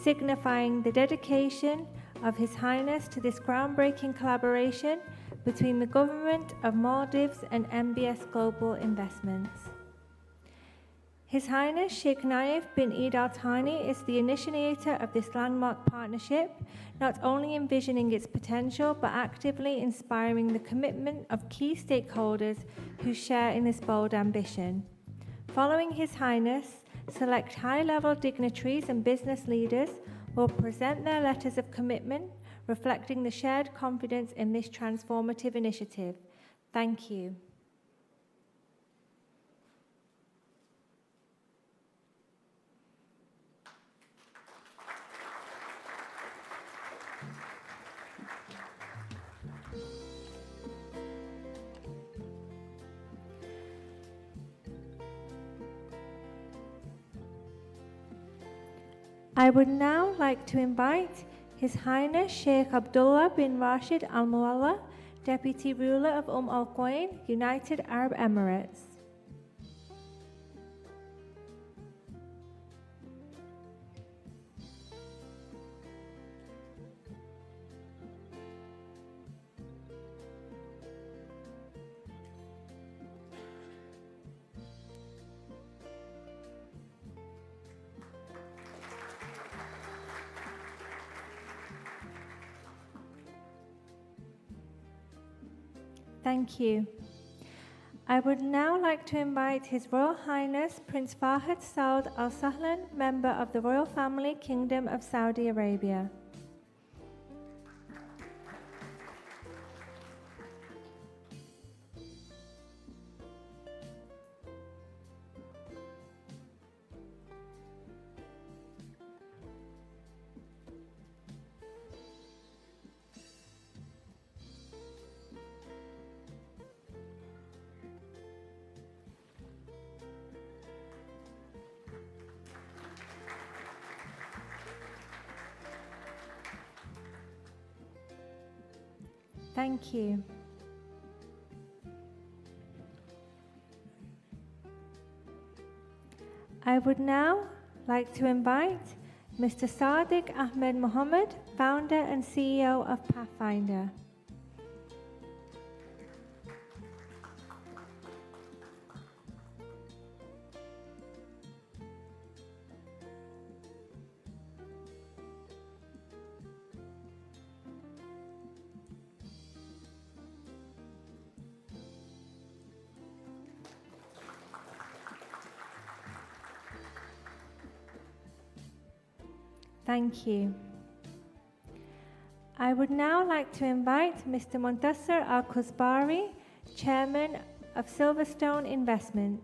signifying the dedication of His Highness to this groundbreaking collaboration between the Government of Maldives and MBS Global Investments. His Highness Sheikh Naif bin Eid Al Thani is the initiator of this landmark partnership, not only envisioning its potential but actively inspiring the commitment of key stakeholders who share in this bold ambition. Following His Highness, select high-level dignitaries and business leaders will present their letters of commitment, reflecting the shared confidence in this transformative initiative. Thank you. I would now like to invite His Highness Sheikh Abdullah bin Rashid Al Mualla, Deputy Ruler of Al Quwain, United Arab Emirates. Thank you. I would now like to invite His Royal Highness Prince Fahd Saud Al Sahlan, member of the Royal Family Kingdom of Saudi Arabia. Thank you. I would now like to invite Mr. Sadiq Ahmed Mohammed, founder and CEO of Pathfinder. Thank you. I would now like to invite Mr. Montasser Al-Kuzbari, Chairman of Silverstone Investment.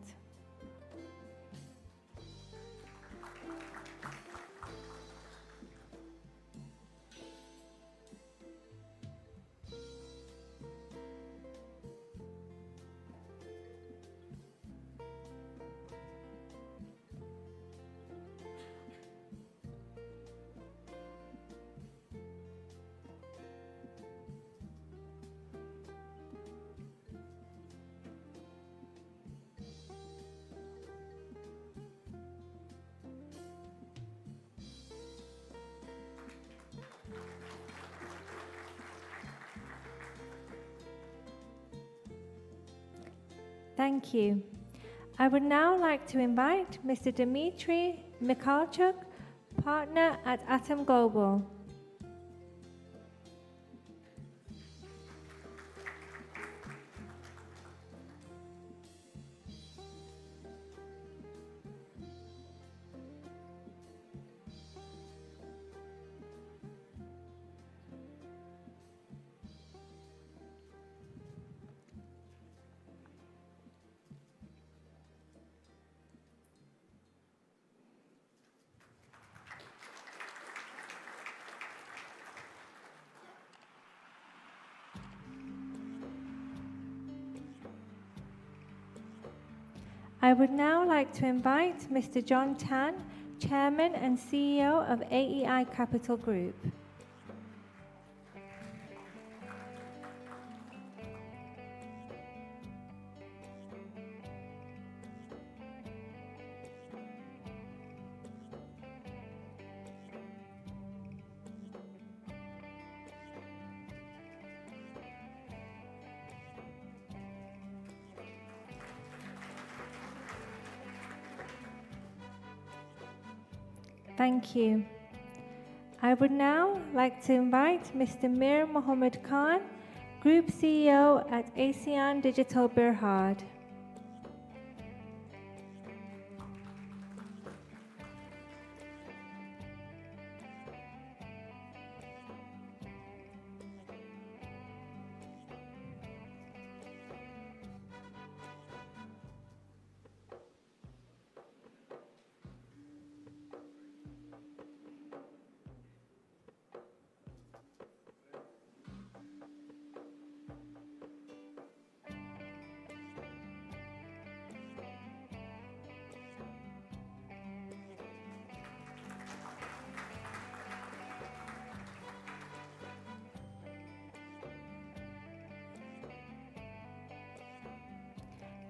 Thank you. I would now like to invite Mr. Dmitry Mikhalchuk, partner at Atom Global. I would now like to invite Mr. John Tan, Chairman and CEO of AEI Capital Group. Thank you. I would now like to invite Mr. Mir Mohammed Khan, Group CEO at ASEAN Digital Berhad.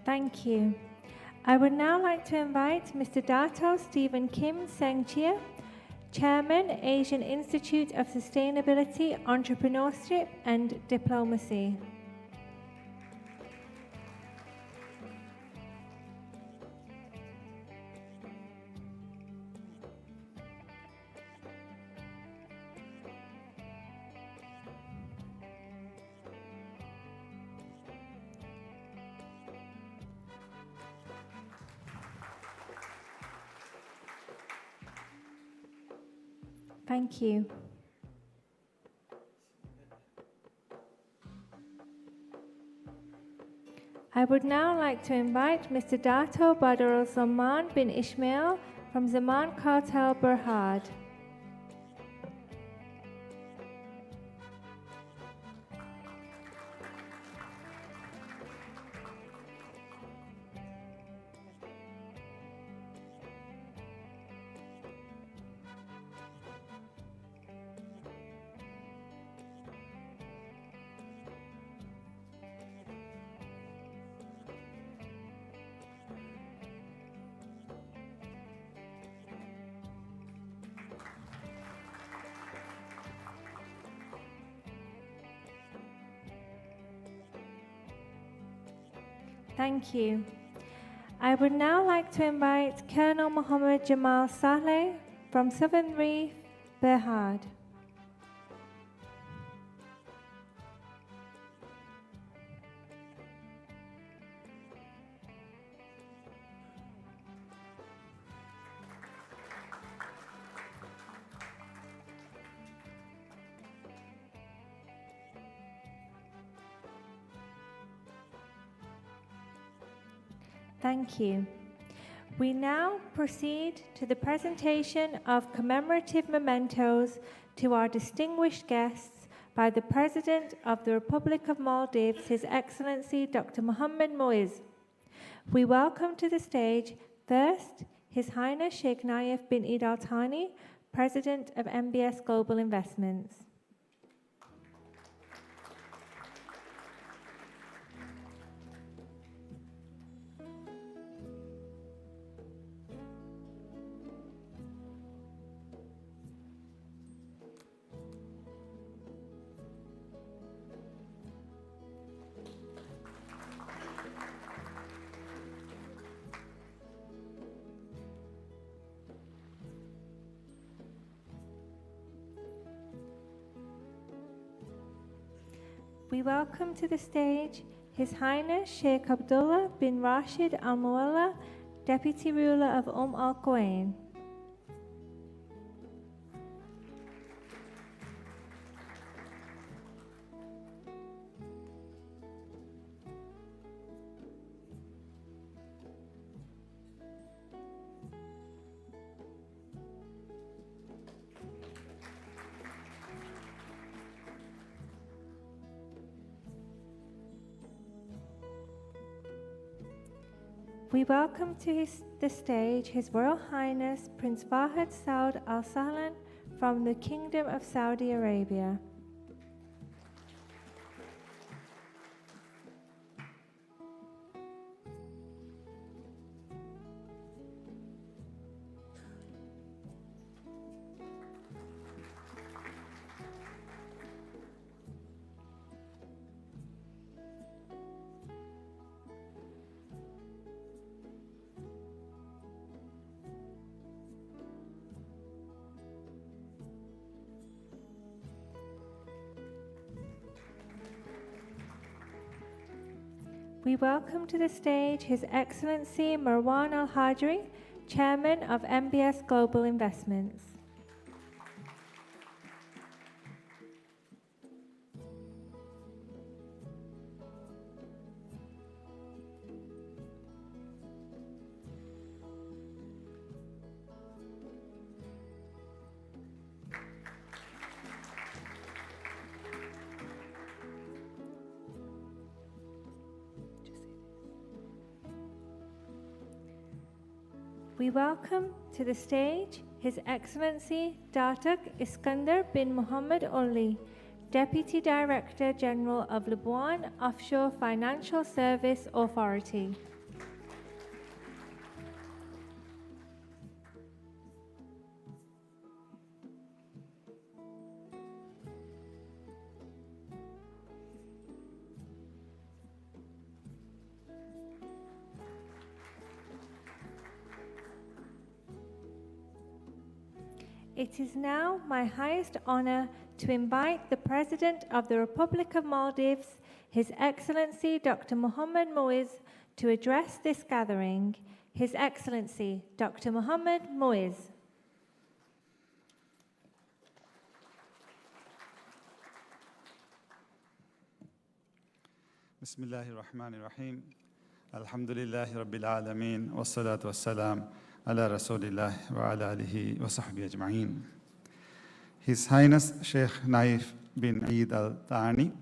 Thank you. I would now like to invite Mr. Dato Stephen Kim Seng Chia, Chairman, Asian Institute of Sustainability, Entrepreneurship and Diplomacy. Thank you. I would now like to invite Mr. Dato Badr Zaman bin Ismail from Zaman Cartel Berhad. Thank you. I would now like to invite Colonel Mohammed Jamal Saleh from Southern Reef, Berhad. Thank you. We now proceed to the presentation of commemorative mementos to our distinguished guests by the President of the Republic of Maldives, His Excellency Dr. Mohammed Moiz. We welcome to the stage first His Highness Sheikh Nayef bin Eid Al Thani, President of MBS Global Investments. We welcome to the stage His Highness Sheikh Abdullah bin Rashid Al Mualla, Deputy Ruler of Al Quwain. We welcome to the stage His Royal Highness Prince Fahd Saud Al Sahlan from the Kingdom of Saudi Arabia. We welcome to the stage His Excellency Marwan Al-Hajri, Chairman of MBS Global Investments. We welcome to the stage His Excellency Datuk Iskandar bin Muhammad Uli, Deputy Director General of Labuan Offshore Financial Service Authority. It is now my highest honor to invite the President of the Republic of Maldives, His Excellency Dr. Mohammed Moiz, to address this gathering. His Excellency Dr. Mohammed Moiz. Bismillahir Rahmanir Rahim. Alhamdulillahi Rabbil Alameen. Wassalatu wassalam ala Rasulillah wa ala alihi wa sahbihi ajma'in. His Highness Sheikh Naif bin Eid Al Thani,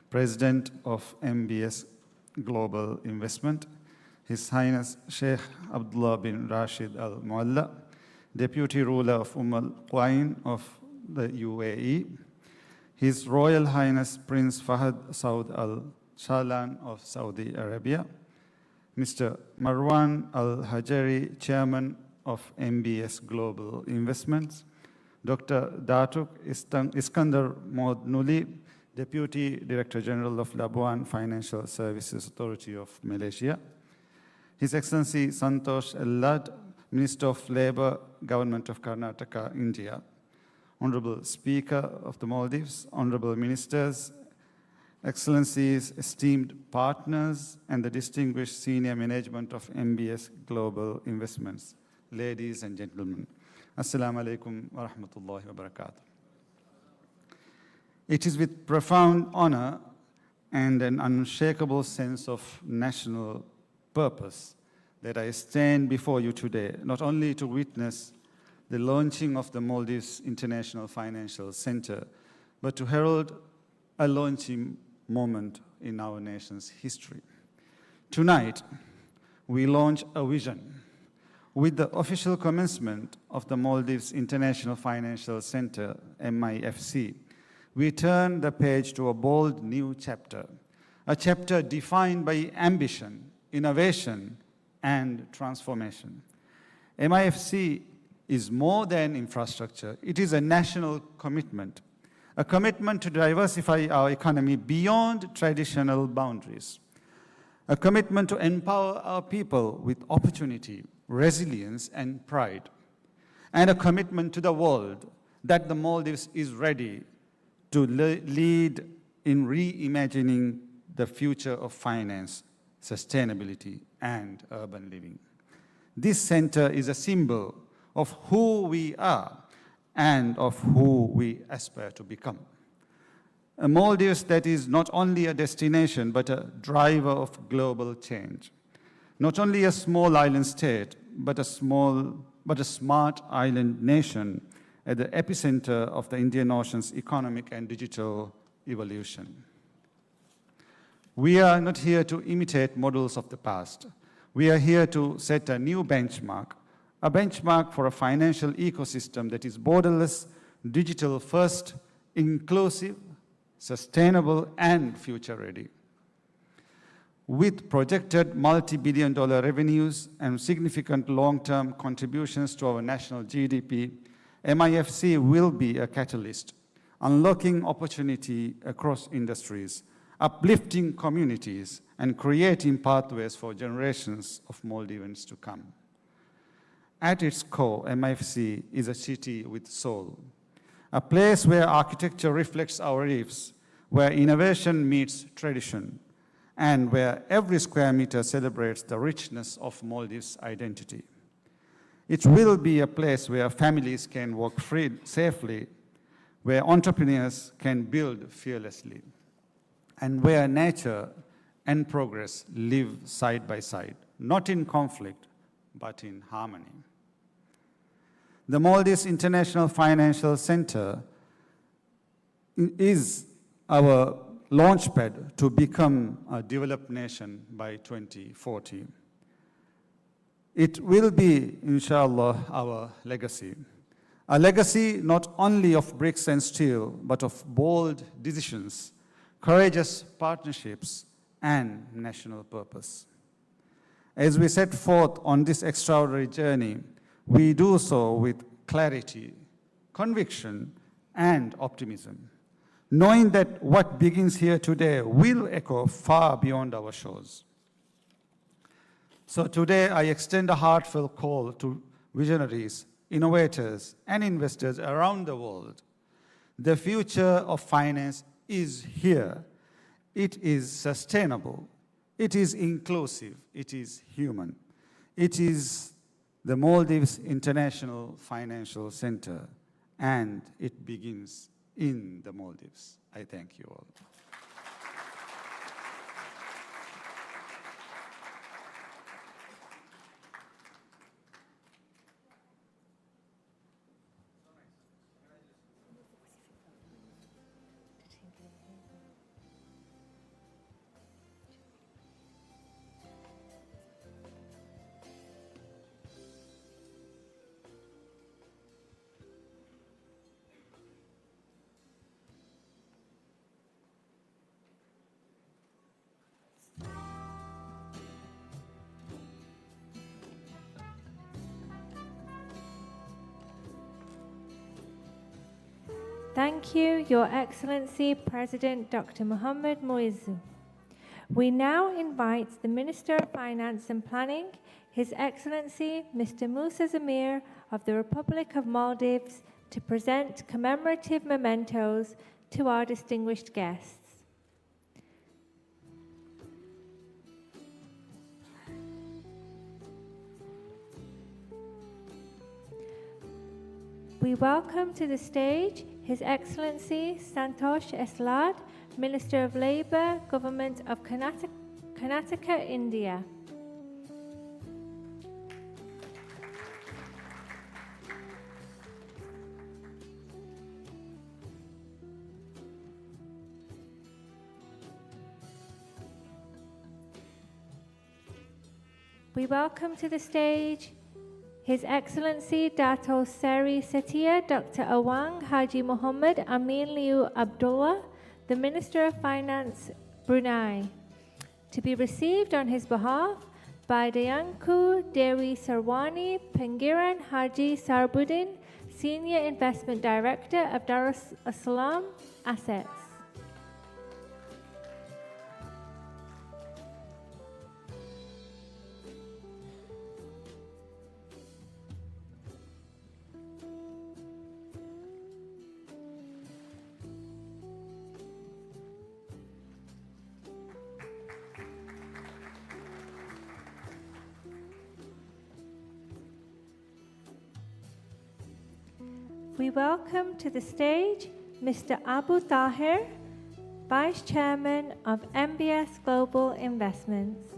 President of MBS Global Investment. His Highness Sheikh Abdullah bin Rashid Al Mualla, Deputy Ruler of Al Quwain of the UAE. His Royal Highness Prince Fahad Saud Al Shalan of Saudi Arabia. Mr. Marwan Al-Hajri, Chairman of MBS Global Investments. Dr. Datuk Iskandar Nuli, Deputy Director General of Labuan Financial Services Authority of Malaysia. His Excellency Santosh Ellad, Minister of Labour, Government of Karnataka, India. Honorable Speaker of the Maldives, Honorable Ministers, Excellencies, esteemed partners, and the distinguished senior management of MBS Global Investments, ladies and gentlemen. Assalamu alaikum wa rahmatullahi wa barakatuh. It is with profound honor and an unshakable sense of national purpose that I stand before you today, not only to witness the launching of the Maldives International Financial Center, but to herald a launching moment in our nation's history. Tonight, we launch a vision. With the official commencement of the Maldives International Financial Center, MIFC, we turn the page to a bold new chapter, a chapter defined by ambition, innovation, and transformation. MIFC is more than infrastructure. It is a national commitment, a commitment to diversify our economy beyond traditional boundaries, a commitment to empower our people with opportunity, resilience, and pride, and a commitment to the world that the Maldives is ready to lead in reimagining the future of finance, sustainability, and urban living. This center is a symbol of who we are and of who we aspire to become. A Maldives that is not only a destination, but a driver of global change. Not only a small island state, but a smart island nation at the epicenter of the Indian Ocean's economic and digital evolution. We are not here to imitate models of the past. We are here to set a new benchmark, a benchmark for a financial ecosystem that is borderless, digital first, inclusive, sustainable, and future-ready. With projected multi-billion-dollar revenues and significant long-term contributions to our national GDP, MIFC will be a catalyst, unlocking opportunity across industries, uplifting communities, and creating pathways for generations of Maldivians to come. At its core, MIFC is a city with soul, a place where architecture reflects our reefs, where innovation meets tradition, and where every square meter celebrates the richness of Maldives' identity. It will be a place where families can work safely, where entrepreneurs can build fearlessly, and where nature and progress live side by side, not in conflict, but in harmony. The Maldives International Financial Center is our launchpad to become a developed nation by 2040. It will be, inshallah, our legacy. A legacy not only of bricks and steel, but of bold decisions, courageous partnerships, and national purpose. As we set forth on this extraordinary journey, we do so with clarity, conviction, and optimism, knowing that what begins here today will echo far beyond our shores. So today, I extend a heartfelt call to visionaries, innovators, and investors around the world. The future of finance is here. It is sustainable. It is inclusive. It is human. It is the Maldives International Financial Center, and it begins in the Maldives. I thank you all. Thank you, Your Excellency President Dr. Mohammed Moizu. We now invite the Minister of Finance and Planning, His Excellency Mr. Musa Zamir of the Republic of Maldives, to present commemorative mementos to our distinguished guests. We welcome to the stage His Excellency Santosh Eslad, Minister of Labour, Government of Karnataka, India. We welcome to the stage His Excellency Dato Seri Setia Dr. Awang Haji Muhammad Amin Liu Abdullah, the Minister of Finance, Brunei, to be received on his behalf by Dayanku Dewi Sarwani Pengiran Haji Sarbuddin, Senior Investment Director of Darus Salam Assets. We welcome to the stage Mr. Abu Tahir, Vice Chairman of MBS Global Investments.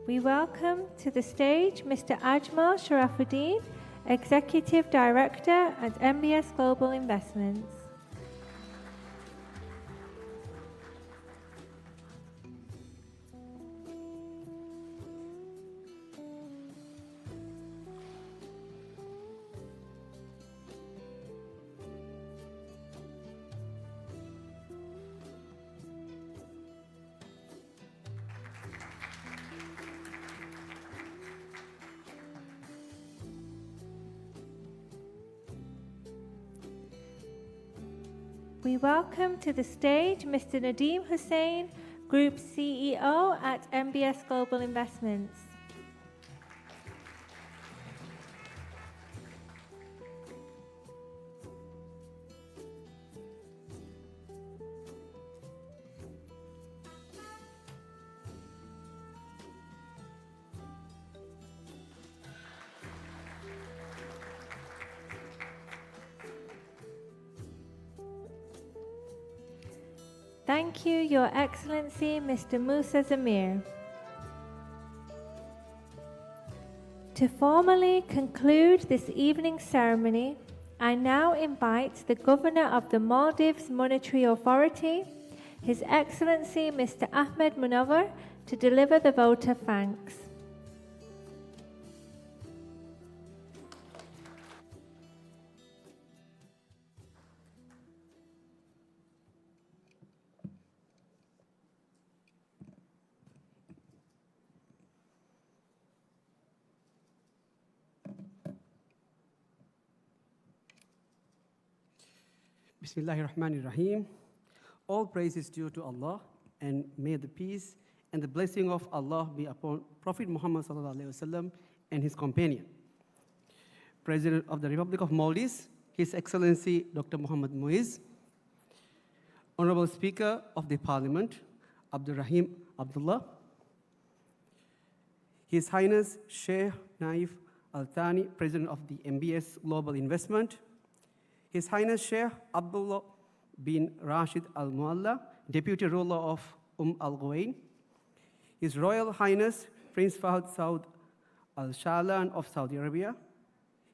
We welcome to the stage Mr. Ajmal Sharafuddin, Executive Director at MBS Global Investments. We welcome to the stage Mr. Nadeem Hussain, Group CEO at MBS Global Investments. Thank you, Your Excellency, Mr. Musa Zamir. To formally conclude this evening's ceremony, I now invite the Governor of the Maldives Monetary Authority, His Excellency Mr. Ahmed Munawar, to deliver the vote of thanks. Bismillahirrahmanirrahim. All praise is due to Allah, and may the peace and the blessing of Allah be upon Prophet Muhammad sallallahu alaihi wasallam and his companion. President of the Republic of Maldives, His Excellency Dr. Muhammad Muiz, Honorable Speaker of the Parliament, Abdul Rahim Abdullah, His Highness Sheikh Naif Al Thani, President of the MBS Global Investment, His Highness Sheikh Abdullah bin Rashid Al Mualla, Deputy Ruler of Al Ghuwain, His Royal Highness Prince Fahd Saud Al Shahlan of Saudi Arabia,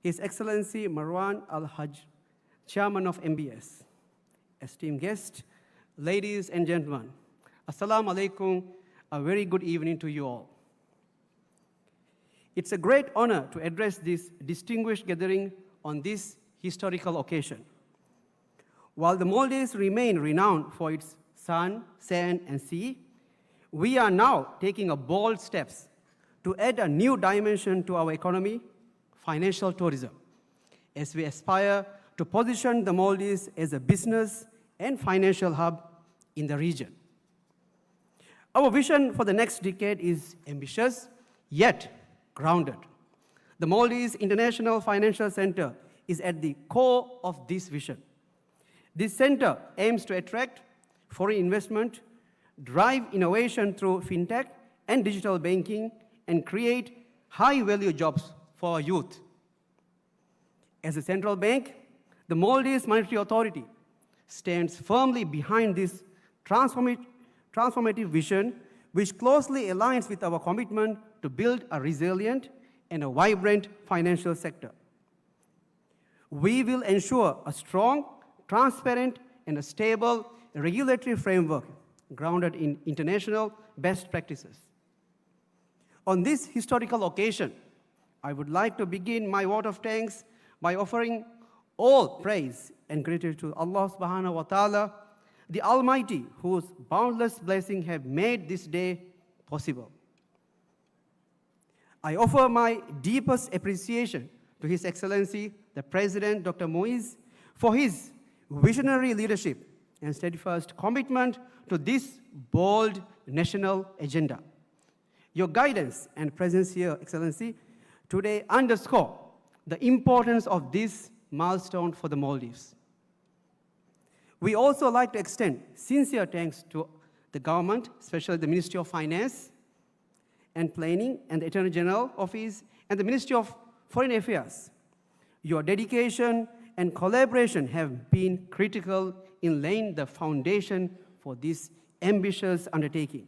His Excellency Marwan Al Hajj, Chairman of MBS, esteemed guests, ladies and gentlemen, Assalamu alaikum, a very good evening to you all. It's a great honor to address this distinguished gathering on this historical occasion. While the Maldives remain renowned for its sun, sand, and sea, we are now taking a bold steps to add a new dimension to our economy, financial tourism, as we aspire to position the Maldives as a business and financial hub in the region. Our vision for the next decade is ambitious, yet grounded. The Maldives International Financial Center is at the core of this vision. This center aims to attract foreign investment, drive innovation through fintech and digital banking, and create high-value jobs for our youth. As a central bank, the Maldives Monetary Authority stands firmly behind this transformative vision, which closely aligns with our commitment to build a resilient and a vibrant financial sector. We will ensure a strong, transparent, and a stable regulatory framework grounded in international best practices. On this historical occasion, I would like to begin my vote of thanks by offering all praise and gratitude to Allah subhanahu wa ta'ala, the Almighty, whose boundless blessings have made this day possible. I offer my deepest appreciation to His Excellency, the President, Dr. Muiz, for his visionary leadership and steadfast commitment to this bold national agenda. Your guidance and presence here, Excellency, today underscore the importance of this milestone for the Maldives. We also like to extend sincere thanks to the government, especially the Ministry of Finance and Planning and the Attorney General Office and the Ministry of Foreign Affairs. Your dedication and collaboration have been critical in laying the foundation for this ambitious undertaking.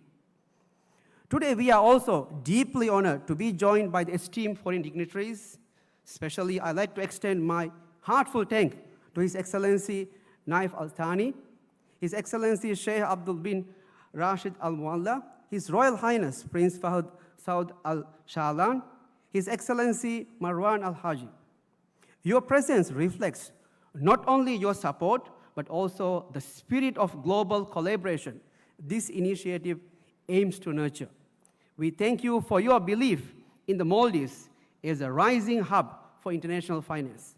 Today, we are also deeply honored to be joined by the esteemed foreign dignitaries. Especially, I'd like to extend my heartfelt thanks to His Excellency Naif Al Thani, His Excellency Sheikh Abdul bin Rashid Al Mualla, His Royal Highness Prince Fahd Saud Al Shahlan, His Excellency Marwan Al Haji. Your presence reflects not only your support, but also the spirit of global collaboration this initiative aims to nurture. We thank you for your belief in the Maldives as a rising hub for international finance.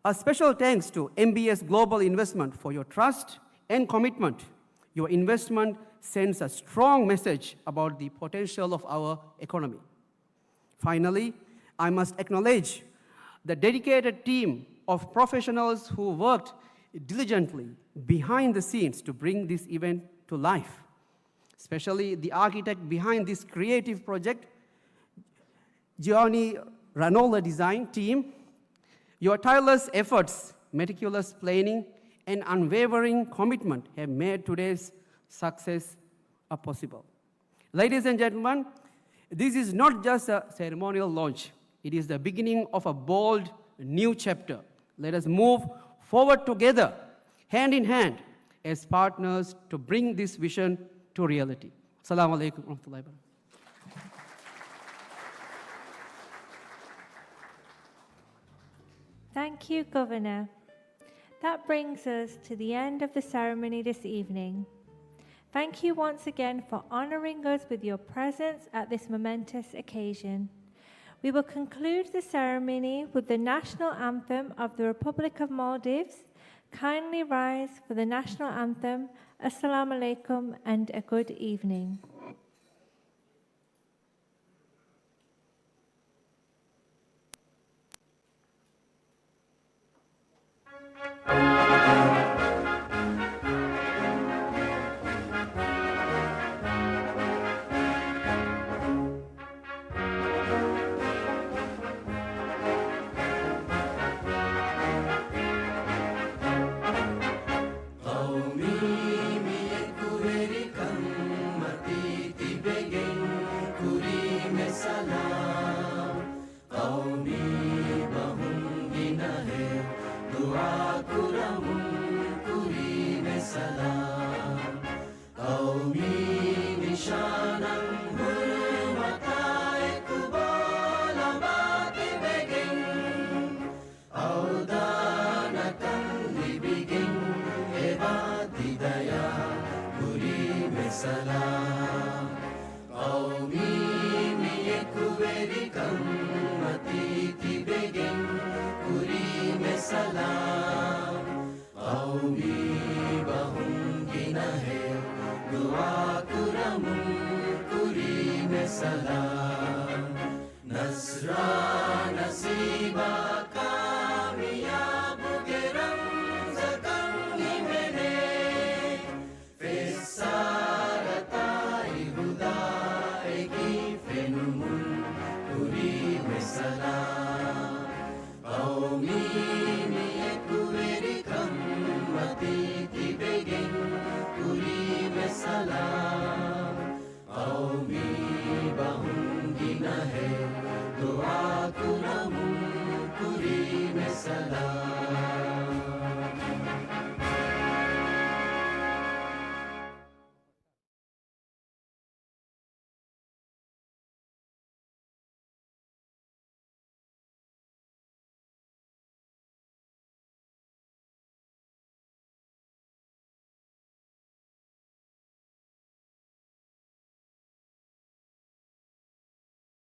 A special thanks to MBS Global Investment for your trust and commitment. Your investment sends a strong message about the potential of our economy. Finally, I must acknowledge the dedicated team of professionals who worked diligently behind the scenes to bring this event to life, especially the architect behind this creative project, Giovanni Ranola design team. Your tireless efforts, meticulous planning, and unwavering commitment have made today's success possible. Ladies and gentlemen, this is not just a ceremonial launch. It is the beginning of a bold new chapter. Let us move forward together, hand in hand, as partners to bring this vision to reality. Assalamu alaikum wa rahmatullahi wa barakatuh. Thank you, Governor. That brings us to the end of the ceremony this evening. Thank you once again for honoring us with your presence at this momentous occasion. We will conclude the ceremony with the national anthem of the Republic of Maldives. Kindly rise for the national anthem. Assalamu alaikum and a good evening. Nasra nasiba